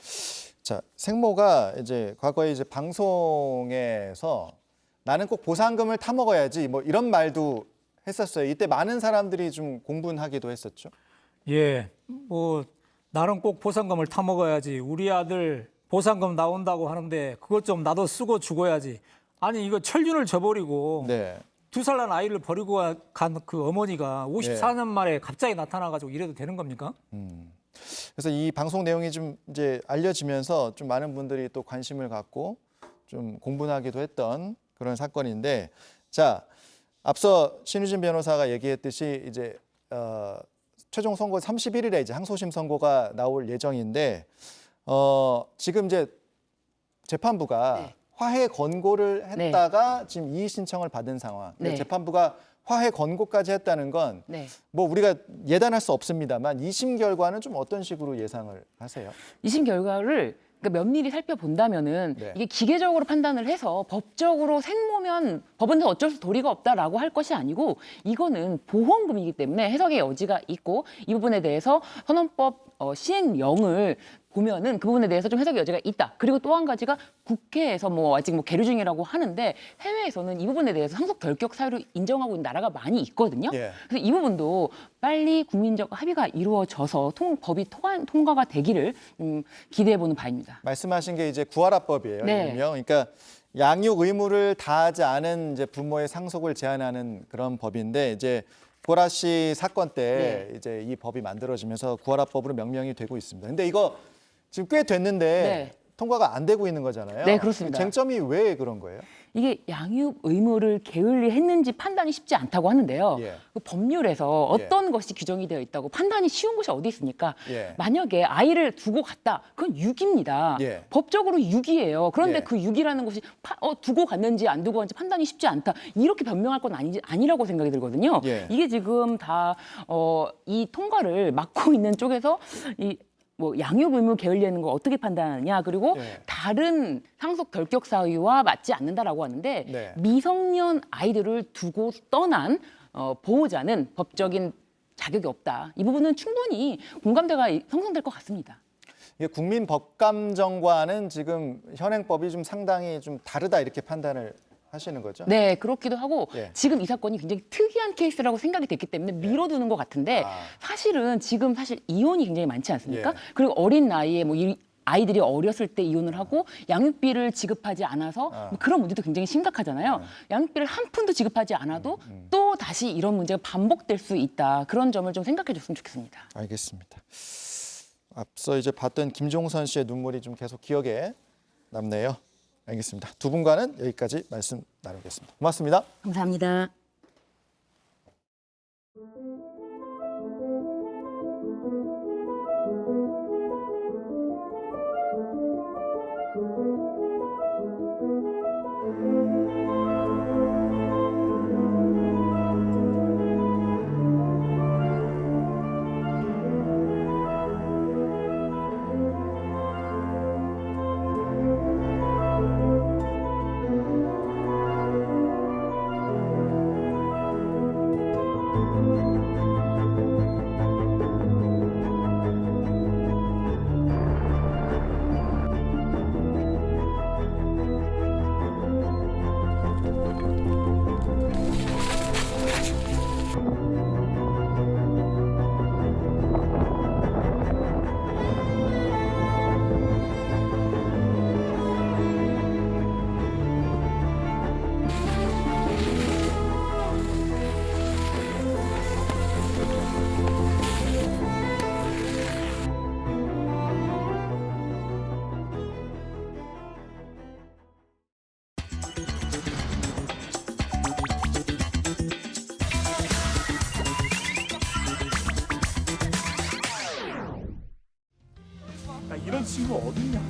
Speaker 1: 자, 생모가 이제 과거에 이제 방송에서 나는 꼭 보상금을 타먹어야지 뭐 이런 말도 했었어요. 이때 많은 사람들이 좀 공분하기도 했었죠.
Speaker 22: 예, 뭐 나는 꼭 보상금을 타먹어야지. 우리 아들 보상금 나온다고 하는데 그것 좀 나도 쓰고 죽어야지. 아니 이거 천륜을 저버리고
Speaker 1: 네.
Speaker 22: 2살 난 아이를 버리고 간 그 어머니가 54년 만에 갑자기 나타나가지고 이래도 되는 겁니까?
Speaker 1: 그래서 이 방송 내용이 좀 이제 알려지면서 좀 많은 분들이 또 관심을 갖고 좀 공분하기도 했던 그런 사건인데, 자, 앞서 신유진 변호사가 얘기했듯이 이제 최종 선고 31일에 이제 항소심 선고가 나올 예정인데, 지금 이제 재판부가 화해 권고를 했다가 지금 이의 신청을 받은 상황.
Speaker 6: 네.
Speaker 1: 재판부가 화해 권고까지 했다는 건 뭐 우리가 예단할 수 없습니다만 2심 결과는 좀 어떤 식으로 예상을 하세요?
Speaker 6: 2심 결과를 그러니까 면밀히 살펴본다면은
Speaker 1: 네.
Speaker 6: 이게 기계적으로 판단을 해서 법적으로 생모면 법원에서 어쩔 수 도리가 없다라고 할 것이 아니고 이거는 보험금이기 때문에 해석의 여지가 있고 이 부분에 대해서 선언법 시행령을 보면은 그 부분에 대해서 좀 해석의 여지가 있다. 그리고 또 한 가지가 국회에서 뭐 아직 뭐 계류 중이라고 하는데 해외에서는 이 부분에 대해서 상속 결격 사유를 인정하고 있는 나라가 많이 있거든요.
Speaker 1: 예.
Speaker 6: 그래서 이 부분도 빨리 국민적 합의가 이루어져서 법이 통과가 되기를 기대해보는 바입니다.
Speaker 1: 말씀하신 게 이제 구하라법이에요.
Speaker 6: 네.
Speaker 1: 일명. 그러니까 양육 의무를 다하지 않은 이제 부모의 상속을 제한하는 그런 법인데 이제 보라 씨 사건 때 이제 이 법이 만들어지면서 구하라법으로 명명이 되고 있습니다. 근데 이거 지금 꽤 됐는데 통과가 안 되고 있는 거잖아요.
Speaker 6: 네, 그렇습니다.
Speaker 1: 쟁점이 왜 그런 거예요?
Speaker 6: 이게 양육 의무를 게을리했는지 판단이 쉽지 않다고 하는데요.
Speaker 1: 예.
Speaker 6: 그 법률에서 어떤 것이 규정이 되어 있다고 판단이 쉬운 것이 어디 있습니까?
Speaker 1: 예.
Speaker 6: 만약에 아이를 두고 갔다, 그건 유기입니다.
Speaker 1: 예.
Speaker 6: 법적으로 유기예요. 그런데
Speaker 1: 예.
Speaker 6: 그 유기라는 것이 두고 갔는지 안 두고 갔는지 판단이 쉽지 않다. 이렇게 변명할 건 아니라고 생각이 들거든요.
Speaker 1: 예.
Speaker 6: 이게 지금 다 이 통과를 막고 있는 쪽에서 뭐 양육 의무 게을리하는 거 어떻게 판단하냐 그리고 다른 상속 결격 사유와 맞지 않는다라고 하는데 미성년 아이들을 두고 떠난 보호자는 법적인 자격이 없다. 이 부분은 충분히 공감대가 형성될 것 같습니다.
Speaker 1: 이게 국민 법감정과는 지금 현행법이 좀 상당히 좀 다르다 이렇게 판단을 하시는 거죠?
Speaker 6: 네, 그렇기도 하고
Speaker 1: 예.
Speaker 6: 지금 이 사건이 굉장히 특이한 케이스라고 생각이 됐기 때문에 미뤄두는 것 같은데 사실은 지금 이혼이 굉장히 많지 않습니까?
Speaker 1: 예.
Speaker 6: 그리고 어린 나이에 뭐 아이들이 어렸을 때 이혼을 하고 양육비를 지급하지 않아서 뭐 그런 문제도 굉장히 심각하잖아요. 양육비를 한 푼도 지급하지 않아도 또 다시 이런 문제가 반복될 수 있다. 그런 점을 좀 생각해 줬으면 좋겠습니다.
Speaker 1: 알겠습니다. 앞서 이제 봤던 김종선 씨의 눈물이 좀 계속 기억에 남네요. 알겠습니다. 두 분과는 여기까지 말씀 나누겠습니다. 고맙습니다.
Speaker 6: 감사합니다.
Speaker 11: 이런 친구 어딨냐?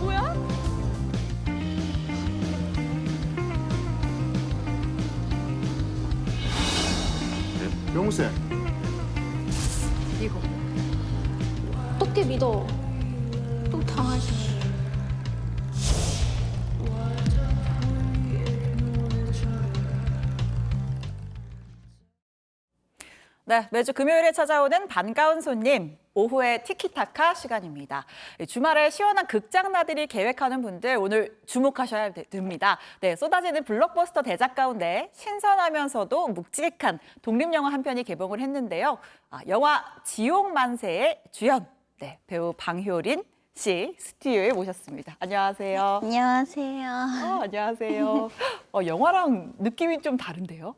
Speaker 2: 뭐야?
Speaker 1: 용세.
Speaker 21: 이거.
Speaker 5: 어떻게 믿어? 또 당하지.
Speaker 2: 네, 매주 금요일에 찾아오는 반가운 손님, 오후의 티키타카 시간입니다. 주말에 시원한 극장 나들이 계획하는 분들 오늘 주목하셔야 됩니다. 네, 쏟아지는 블록버스터 대작 가운데 신선하면서도 묵직한 독립영화 한 편이 개봉을 했는데요. 영화 지옥만세의 주연, 네, 배우 방효린 씨 스튜디오에 모셨습니다. 안녕하세요.
Speaker 5: 안녕하세요.
Speaker 2: 안녕하세요. 영화랑 느낌이 좀 다른데요?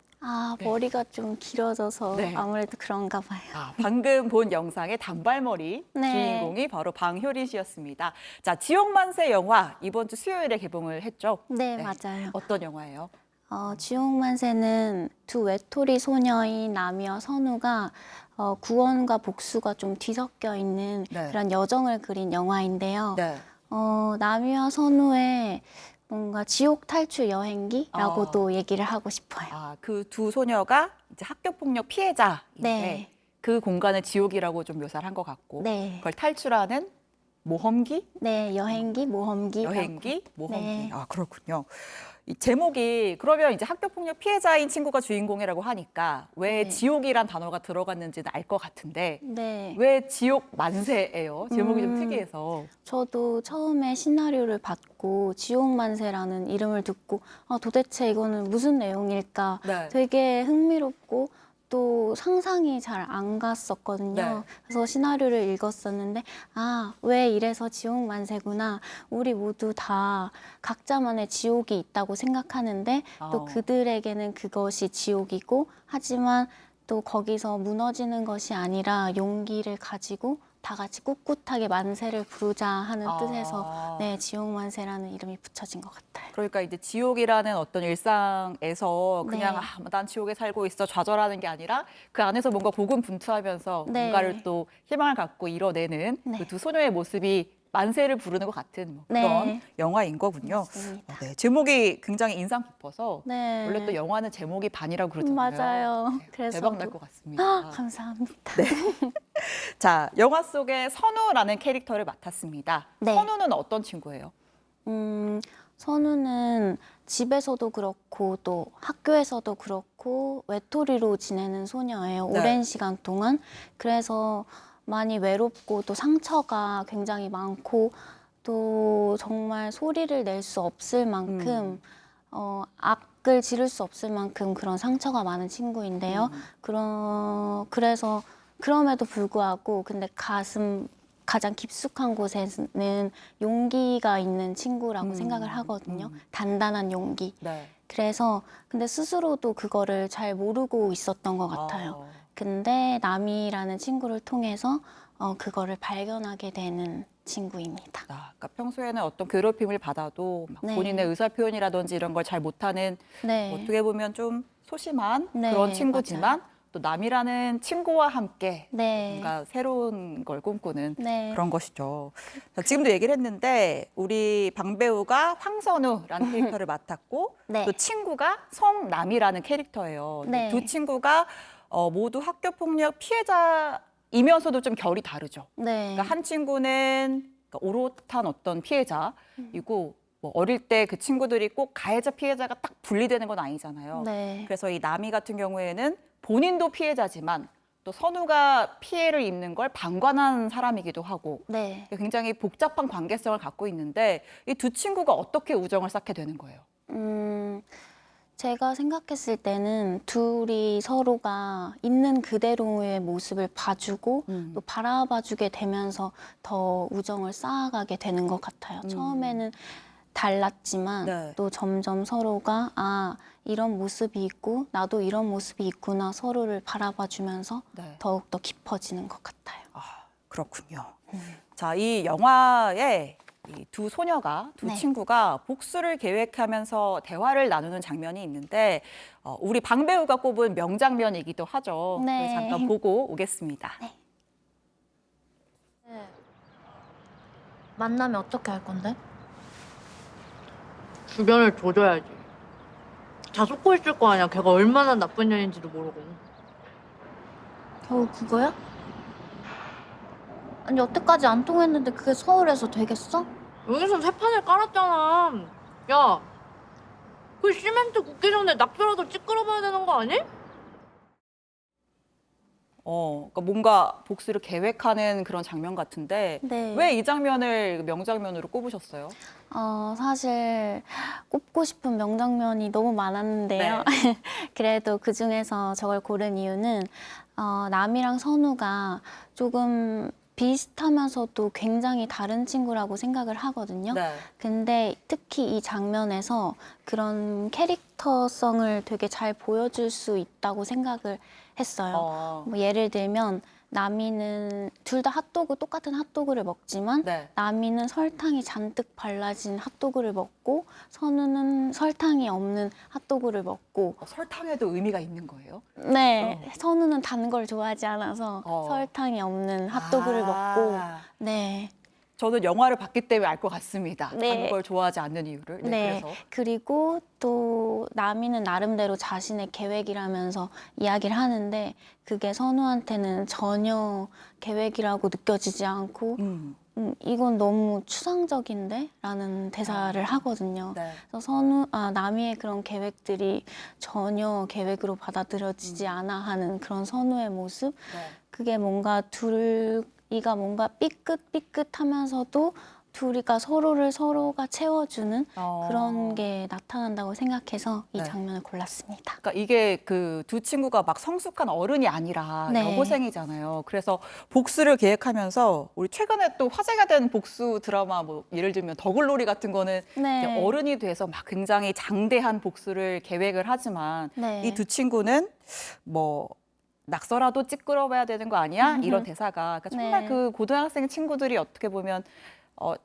Speaker 5: 머리가 좀 길어져서
Speaker 2: 네.
Speaker 5: 아무래도 그런가 봐요.
Speaker 2: 방금 본 영상의 단발머리
Speaker 5: 네.
Speaker 2: 주인공이 바로 방효린 씨였습니다. 자, 지옥만세 영화 이번 주 수요일에 개봉을 했죠?
Speaker 5: 네, 맞아요.
Speaker 2: 어떤 영화예요?
Speaker 5: 지옥만세는 두 외톨이 소녀인 남이와 선우가 구원과 복수가 좀 뒤섞여 있는 그런 여정을 그린 영화인데요. 남이와 선우의 뭔가 지옥 탈출 여행기라고도 얘기를 하고 싶어요.
Speaker 2: 아, 그 두 소녀가 이제 학교 폭력 피해자인데
Speaker 5: 네.
Speaker 2: 그 공간을 지옥이라고 좀 묘사를 한 것 같고
Speaker 5: 네.
Speaker 2: 그걸 탈출하는 모험기?
Speaker 5: 네, 여행기, 모험기.
Speaker 2: 여행기, 모험기.
Speaker 5: 네.
Speaker 2: 아, 그렇군요. 이 제목이 그러면 이제 학교 폭력 피해자인 친구가 주인공이라고 하니까 왜
Speaker 5: 네.
Speaker 2: 지옥이란 단어가 들어갔는지는 알 것 같은데
Speaker 5: 네.
Speaker 2: 왜 지옥 만세예요? 제목이 좀 특이해서.
Speaker 5: 저도 처음에 시나리오를 받고 지옥 만세라는 이름을 듣고 아, 도대체 이거는 무슨 내용일까
Speaker 2: 네.
Speaker 5: 되게 흥미롭고 또 상상이 잘 안 갔었거든요.
Speaker 2: 네.
Speaker 5: 그래서 시나리오를 읽었었는데 아, 왜 이래서 지옥 만세구나. 우리 모두 다 각자만의 지옥이 있다고 생각하는데 또 그들에게는 그것이 지옥이고 하지만 또 거기서 무너지는 것이 아니라 용기를 가지고 다 같이 꿋꿋하게 만세를 부르자 하는 뜻에서 네, 지옥 만세라는 이름이 붙여진 것 같아요.
Speaker 2: 그러니까 이제 지옥이라는 어떤 일상에서 그냥
Speaker 5: 네.
Speaker 2: 아, 난 지옥에 살고 있어 좌절하는 게 아니라 그 안에서 뭔가 고군분투하면서
Speaker 5: 네.
Speaker 2: 뭔가를 또 희망을 갖고 이뤄내는
Speaker 5: 네.
Speaker 2: 그 두 소녀의 모습이 만세를 부르는 것 같은 뭐
Speaker 5: 네.
Speaker 2: 그런 영화인 거군요. 네, 제목이 굉장히 인상 깊어서
Speaker 5: 네.
Speaker 2: 원래 또 영화는 제목이 반이라고 그러잖아요.
Speaker 5: 맞아요.
Speaker 2: 네,
Speaker 5: 그래서
Speaker 2: 대박 날 것 같습니다.
Speaker 5: 아, 감사합니다.
Speaker 2: 자, 영화 속에 선우라는 캐릭터를 맡았습니다.
Speaker 5: 네.
Speaker 2: 선우는 어떤 친구예요?
Speaker 5: 선우는 집에서도 그렇고 또 학교에서도 그렇고 외톨이로 지내는 소녀예요.
Speaker 2: 네.
Speaker 5: 오랜 시간 동안. 그래서 많이 외롭고 또 상처가 굉장히 많고 또 정말 소리를 낼 수 없을 만큼 악을 지를 수 없을 만큼 그런 상처가 많은 친구인데요. 그래서 그럼에도 불구하고 근데 가장 깊숙한 곳에는 용기가 있는 친구라고 생각을 하거든요. 단단한 용기.
Speaker 2: 네.
Speaker 5: 그래서 근데 스스로도 그거를 잘 모르고 있었던 것 같아요. 근데 남이라는 친구를 통해서 그거를 발견하게 되는 친구입니다.
Speaker 2: 아, 그러니까 평소에는 어떤 괴롭힘을 받아도 막
Speaker 5: 네.
Speaker 2: 본인의 의사 표현이라든지 이런 걸 잘 못하는
Speaker 5: 네.
Speaker 2: 어떻게 보면 좀 소심한
Speaker 5: 네,
Speaker 2: 그런 친구지만 또 남이라는 친구와 함께
Speaker 5: 네.
Speaker 2: 뭔가 새로운 걸 꿈꾸는
Speaker 5: 네.
Speaker 2: 그런 것이죠. 자, 지금도 얘기를 했는데 우리 방 배우가 황선우라는 캐릭터를 맡았고
Speaker 5: 네.
Speaker 2: 또 친구가 성남이라는 캐릭터예요. 근데
Speaker 5: 네.
Speaker 2: 두 친구가 모두 학교 폭력 피해자이면서도 좀 결이 다르죠.
Speaker 5: 네.
Speaker 2: 그러니까 한 친구는 오롯한 어떤 피해자이고 뭐 어릴 때 그 친구들이 꼭 가해자 피해자가 딱 분리되는 건 아니잖아요.
Speaker 5: 네.
Speaker 2: 그래서 이 남이 같은 경우에는 본인도 피해자지만 또 선우가 피해를 입는 걸 방관한 사람이기도 하고
Speaker 5: 네.
Speaker 2: 굉장히 복잡한 관계성을 갖고 있는데 이 두 친구가 어떻게 우정을 쌓게 되는 거예요?
Speaker 5: 제가 생각했을 때는 둘이 서로가 있는 그대로의 모습을 봐주고 또 바라봐주게 되면서 더 우정을 쌓아가게 되는 것 같아요. 처음에는 달랐지만
Speaker 2: 네.
Speaker 5: 또 점점 서로가 아, 이런 모습이 있고 나도 이런 모습이 있구나 서로를 바라봐주면서
Speaker 2: 네.
Speaker 5: 더욱더 깊어지는 것 같아요.
Speaker 2: 그렇군요. 자, 이 영화에 이 두 소녀가, 두
Speaker 5: 네.
Speaker 2: 친구가 복수를 계획하면서 대화를 나누는 장면이 있는데 우리 방 배우가 꼽은 명장면이기도 하죠.
Speaker 5: 네.
Speaker 2: 그래서 잠깐 보고 오겠습니다.
Speaker 8: 만나면 어떻게 할 건데?
Speaker 9: 주변을 조져야지. 다 속고 있을 거 아니야. 걔가 얼마나 나쁜 년인지도 모르고.
Speaker 8: 겨우 그거야? 아니 여태까지 안 통했는데 그게 서울에서 되겠어?
Speaker 9: 여기선 새 판을 깔았잖아. 야, 그 시멘트 굳기 전에 낙서라도 찌끄러봐야 되는 거 아니?
Speaker 2: 그러니까 뭔가 복수를 계획하는 그런 장면 같은데
Speaker 5: 네.
Speaker 2: 왜 이 장면을 명장면으로 꼽으셨어요?
Speaker 5: 사실 꼽고 싶은 명장면이 너무 많았는데요. 그래도 그중에서 저걸 고른 이유는 남이랑 선우가 조금 비슷하면서도 굉장히 다른 친구라고 생각을 하거든요.
Speaker 2: 네.
Speaker 5: 근데 특히 이 장면에서 그런 캐릭터성을 되게 잘 보여줄 수 있다고 생각을 했어요. 뭐 예를 들면 남이는 둘 다 똑같은 핫도그를 먹지만
Speaker 2: 네.
Speaker 5: 남이는 설탕이 잔뜩 발라진 핫도그를 먹고 선우는 설탕이 없는 핫도그를 먹고
Speaker 2: 설탕에도 의미가 있는 거예요?
Speaker 5: 네, 선우는 단 걸 좋아하지 않아서 설탕이 없는 핫도그를 먹고 네.
Speaker 2: 저는 영화를 봤기 때문에 알 것 같습니다.
Speaker 5: 네.
Speaker 2: 하는 걸 좋아하지 않는 이유를.
Speaker 5: 네.
Speaker 2: 그래서.
Speaker 5: 그리고 또 남이는 나름대로 자신의 계획이라면서 이야기를 하는데 그게 선우한테는 전혀 계획이라고 느껴지지 않고 이건 너무 추상적인데? 라는 대사를 하거든요.
Speaker 2: 네.
Speaker 5: 그래서 남이의 그런 계획들이 전혀 계획으로 받아들여지지 않아 하는 그런 선우의 모습? 그게 뭔가 둘이가 뭔가 삐끗삐끗하면서도 둘이가 서로가 채워주는 그런 게 나타난다고 생각해서 이
Speaker 2: 네.
Speaker 5: 장면을 골랐습니다.
Speaker 2: 그러니까 이게 그 두 친구가 막 성숙한 어른이 아니라
Speaker 5: 네.
Speaker 2: 여고생이잖아요. 그래서 복수를 계획하면서 우리 최근에 또 화제가 된 복수 드라마 뭐 예를 들면 더글로리 같은 거는
Speaker 5: 네.
Speaker 2: 이제 어른이 돼서 막 굉장히 장대한 복수를 계획을 하지만
Speaker 5: 네.
Speaker 2: 이 두 친구는 뭐 낙서라도 찌끄러봐야 되는 거 아니야? 이런 대사가 그러니까 정말
Speaker 5: 네.
Speaker 2: 그 고등학생 친구들이 어떻게 보면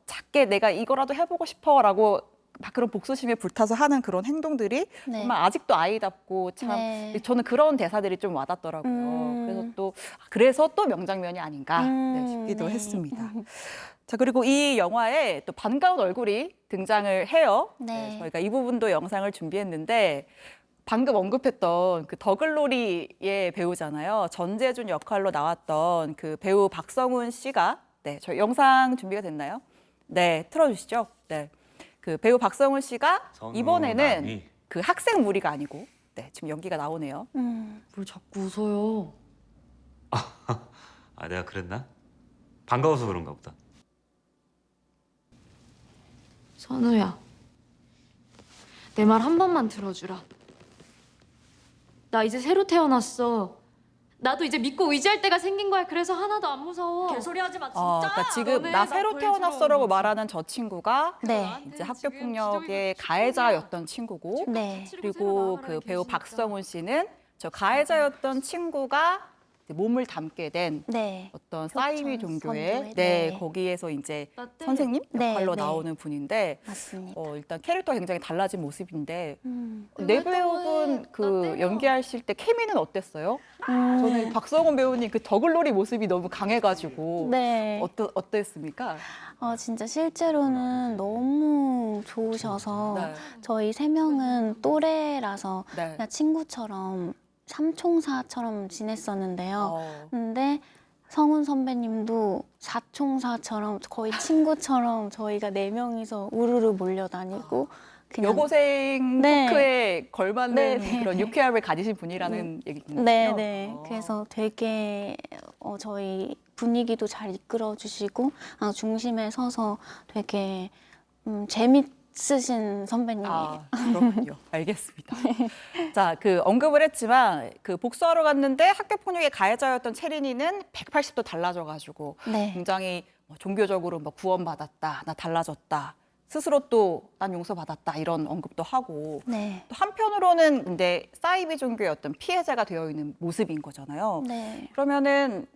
Speaker 2: 작게 내가 이거라도 해보고 싶어라고 막 그런 복수심에 불타서 하는 그런 행동들이
Speaker 5: 네.
Speaker 2: 정말 아직도 아이답고 참
Speaker 5: 네.
Speaker 2: 저는 그런 대사들이 좀 와닿더라고요. 그래서 또 명장면이 아닌가 싶기도
Speaker 5: 네.
Speaker 2: 했습니다. 자, 그리고 이 영화에 또 반가운 얼굴이 등장을 해요.
Speaker 5: 네.
Speaker 2: 저희가 이 부분도 영상을 준비했는데 방금 언급했던 그 더글로리의 배우잖아요. 전재준 역할로 나왔던 그 배우 박성훈 씨가 저희 영상 준비가 됐나요? 네, 틀어주시죠. 네, 그 배우 박성훈 씨가 이번에는 그 학생 무리가 아니고 지금 연기가 나오네요.
Speaker 9: 뭘 자꾸 웃어요.
Speaker 12: 아, 내가 그랬나? 반가워서 그런가 보다.
Speaker 9: 선우야, 내 말 한 번만 들어주라. 나 이제 새로 태어났어. 나도 이제 믿고 의지할 때가 생긴 거야. 그래서 하나도 안 무서워. 개소리하지 마, 진짜.
Speaker 2: 그러니까 지금 나 새로 태어났어라고 말하는 저 친구가 이제 학교 폭력의 가해자였던 친구고, 그리고 그 배우 박성훈 씨는 저 가해자였던 친구가 몸을 담게 된 어떤 사이비 종교의 거기에서 이제 선생님 역할로 나오는 분인데 일단 캐릭터가 굉장히 달라진 모습인데 네 배우분 그 연기하실 때 케미는 어땠어요? 저는 박성훈 배우님 그 더글로리 모습이 너무 강해가지고 어땠습니까?
Speaker 5: 진짜 실제로는 너무 좋으셔서 저희 세 명은 또래라서 그냥 친구처럼 삼총사처럼 지냈었는데요. 근데 성훈 선배님도 사총사처럼 거의 친구처럼 저희가 네 명이서 우르르 몰려다니고 그냥
Speaker 2: 여고생 토크에 걸맞는 그런 유쾌함을 가지신 분이라는 얘기군요.
Speaker 5: 네. 그래서 되게 저희 분위기도 잘 이끌어 주시고 중심에 서서 되게 재밌으신 선배님이에요.
Speaker 2: 그렇군요. 알겠습니다. 자, 그 언급을 했지만 그 복수하러 갔는데 학교 폭력의 가해자였던 채린이는 180도 달라져가지고 굉장히 종교적으로 뭐 구원받았다, 나 달라졌다. 스스로 또 난 용서받았다 이런 언급도 하고 또 한편으로는 근데 사이비 종교의 어떤 피해자가 되어 있는 모습인 거잖아요. 그러면은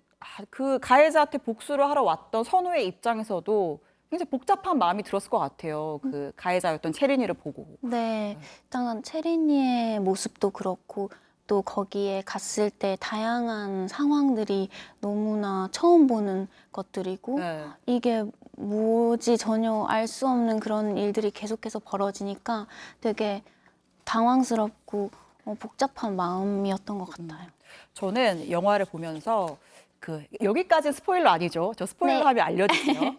Speaker 2: 그 가해자한테 복수를 하러 왔던 선우의 입장에서도 굉장히 복잡한 마음이 들었을 것 같아요. 그 가해자였던 채린이를 보고.
Speaker 5: 네, 일단 채린이의 모습도 그렇고 또 거기에 갔을 때 다양한 상황들이 너무나 처음 보는 것들이고 이게 뭐지 전혀 알 수 없는 그런 일들이 계속해서 벌어지니까 되게 당황스럽고 복잡한 마음이었던 것 같아요.
Speaker 2: 저는 영화를 보면서 여기까지 스포일러 아니죠? 저 스포일러 하면 알려주세요.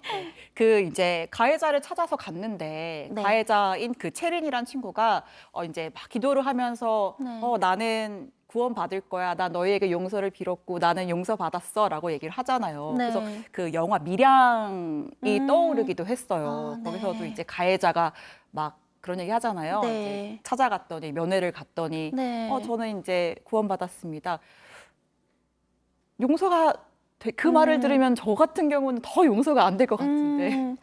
Speaker 2: 그 이제 가해자를 찾아서 갔는데 가해자인 그 채린이란 친구가 이제 막 기도를 하면서 나는 구원받을 거야. 나 너희에게 용서를 빌었고 나는 용서받았어라고 얘기를 하잖아요. 그래서 그 영화 미량이 떠오르기도 했어요. 거기서도 이제 가해자가 막 그런 얘기 하잖아요. 이제 찾아갔더니 면회를 갔더니 저는 이제 구원받았습니다. 용서가 그 말을 들으면 저 같은 경우는 더 용서가 안 될 것 같은데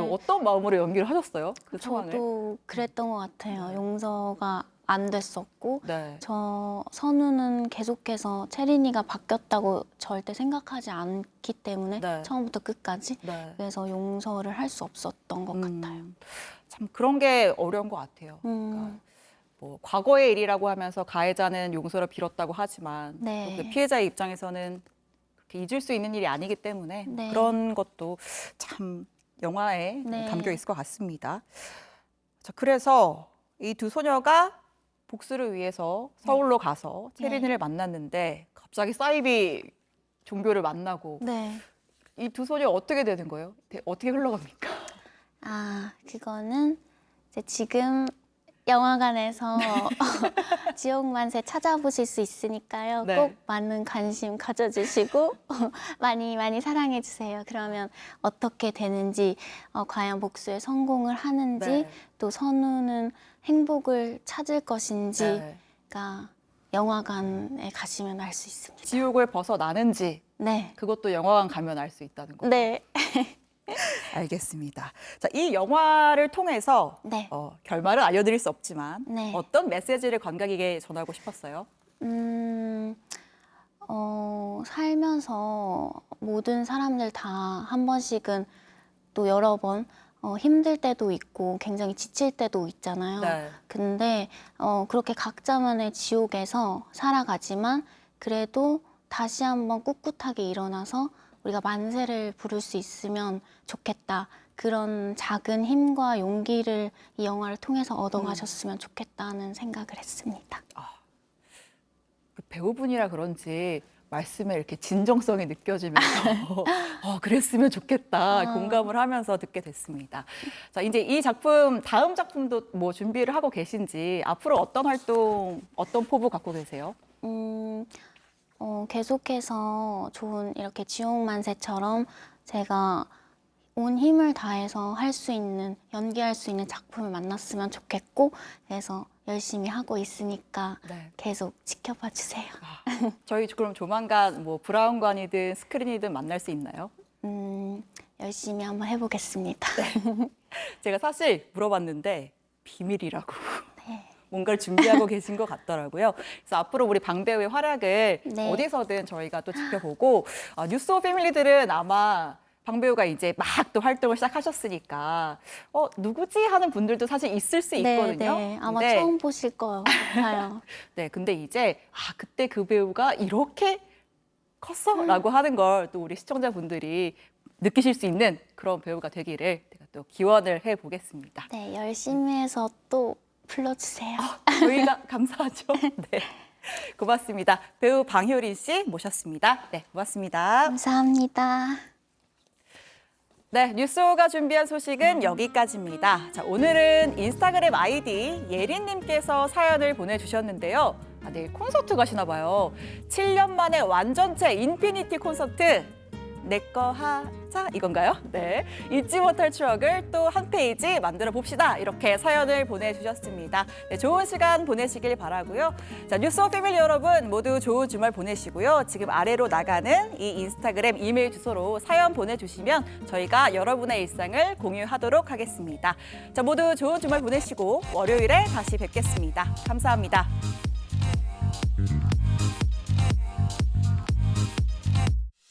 Speaker 2: 어떤 마음으로 연기를 하셨어요? 그 상황을?
Speaker 5: 저도 그랬던 것 같아요. 용서가 안 됐었고 저 선우는 계속해서 채린이가 바뀌었다고 절대 생각하지 않기 때문에 처음부터 끝까지 그래서 용서를 할 수 없었던 것 같아요.
Speaker 2: 참 그런 게 어려운 것 같아요. 그러니까 뭐 과거의 일이라고 하면서 가해자는 용서를 빌었다고 하지만 또 그 피해자의 입장에서는 그렇게 잊을 수 있는 일이 아니기 때문에 그런 것도 참 영화에
Speaker 5: 네.
Speaker 2: 담겨 있을 것 같습니다. 자, 그래서 이 두 소녀가 복수를 위해서 서울로 가서 체린이를 만났는데 갑자기 사이비 종교를 만나고
Speaker 5: 네.
Speaker 2: 이 두 소녀 어떻게 되는 거예요? 어떻게 흘러갑니까?
Speaker 5: 아, 그거는 이제 지금 영화관에서 지옥만세 찾아보실 수 있으니까요.
Speaker 2: 네.
Speaker 5: 꼭 많은 관심 가져주시고 많이 많이 사랑해 주세요. 그러면 어떻게 되는지, 과연 복수에 성공을 하는지,
Speaker 2: 네.
Speaker 5: 또 선우는 행복을 찾을 것인지가
Speaker 2: 네.
Speaker 5: 영화관에 가시면 알 수 있습니다.
Speaker 2: 지옥을 벗어나는지
Speaker 5: 네.
Speaker 2: 그것도 영화관 가면 알 수 있다는 거죠.
Speaker 5: 네.
Speaker 2: 알겠습니다. 자, 이 영화를 통해서
Speaker 5: 네.
Speaker 2: 결말은 알려드릴 수 없지만
Speaker 5: 네.
Speaker 2: 어떤 메시지를 관객에게 전하고 싶었어요?
Speaker 5: 살면서 모든 사람들 다 한 번씩은 또 여러 번 힘들 때도 있고 굉장히 지칠 때도 있잖아요.
Speaker 2: 네.
Speaker 5: 근데 그렇게 각자만의 지옥에서 살아가지만 그래도 다시 한번 꿋꿋하게 일어나서 우리가 만세를 부를 수 있으면 좋겠다. 그런 작은 힘과 용기를 이 영화를 통해서 얻어가셨으면 좋겠다는 생각을 했습니다.
Speaker 2: 그 배우분이라 그런지 말씀에 이렇게 진정성이 느껴지면서 그랬으면 좋겠다 공감을 하면서 듣게 됐습니다. 자, 이제 이 작품 다음 작품도 뭐 준비를 하고 계신지 앞으로 어떤 활동, 어떤 포부 갖고 계세요?
Speaker 5: 계속해서 좋은 이렇게 지옥만세처럼 제가 온 힘을 다해서 할 수 있는, 연기할 수 있는 작품을 만났으면 좋겠고, 그래서 열심히 하고 있으니까
Speaker 2: 네.
Speaker 5: 계속 지켜봐 주세요.
Speaker 2: 저희 그럼 조만간 뭐 브라운관이든 스크린이든 만날 수 있나요?
Speaker 5: 열심히 한번 해보겠습니다.
Speaker 2: 제가 사실 물어봤는데 비밀이라고. 뭔가를 준비하고 계신 것 같더라고요. 그래서 앞으로 우리 방 배우의 활약을
Speaker 5: 네.
Speaker 2: 어디서든 저희가 또 지켜보고 뉴스 오브 패밀리들은 아마 방 배우가 이제 막 또 활동을 시작하셨으니까 누구지 하는 분들도 사실 있을 수 있거든요.
Speaker 5: 네, 아마
Speaker 2: 근데,
Speaker 5: 처음 보실 것 같아요.
Speaker 2: 네, 근데 이제 그때 그 배우가 이렇게 컸어? 라고 하는 걸 또 우리 시청자분들이 느끼실 수 있는 그런 배우가 되기를 제가 또 기원을 해보겠습니다.
Speaker 5: 네, 열심히 해서 또 불러주세요.
Speaker 2: 저희가 감사하죠. 네, 고맙습니다. 배우 방효린 씨 모셨습니다. 네, 고맙습니다.
Speaker 5: 감사합니다.
Speaker 2: 네, 뉴스호가 준비한 소식은 여기까지입니다. 자, 오늘은 인스타그램 아이디 예린님께서 사연을 보내주셨는데요. 내일 콘서트 가시나 봐요. 7년 만에 완전체 인피니티 콘서트. 내꺼 하자 이건가요? 네, 잊지 못할 추억을 또 한 페이지 만들어 봅시다. 이렇게 사연을 보내주셨습니다. 네, 좋은 시간 보내시길 바라고요. 자, 뉴스 오브 패밀리 여러분 모두 좋은 주말 보내시고요. 지금 아래로 나가는 이 인스타그램 이메일 주소로 사연 보내주시면 저희가 여러분의 일상을 공유하도록 하겠습니다. 자, 모두 좋은 주말 보내시고 월요일에 다시 뵙겠습니다. 감사합니다.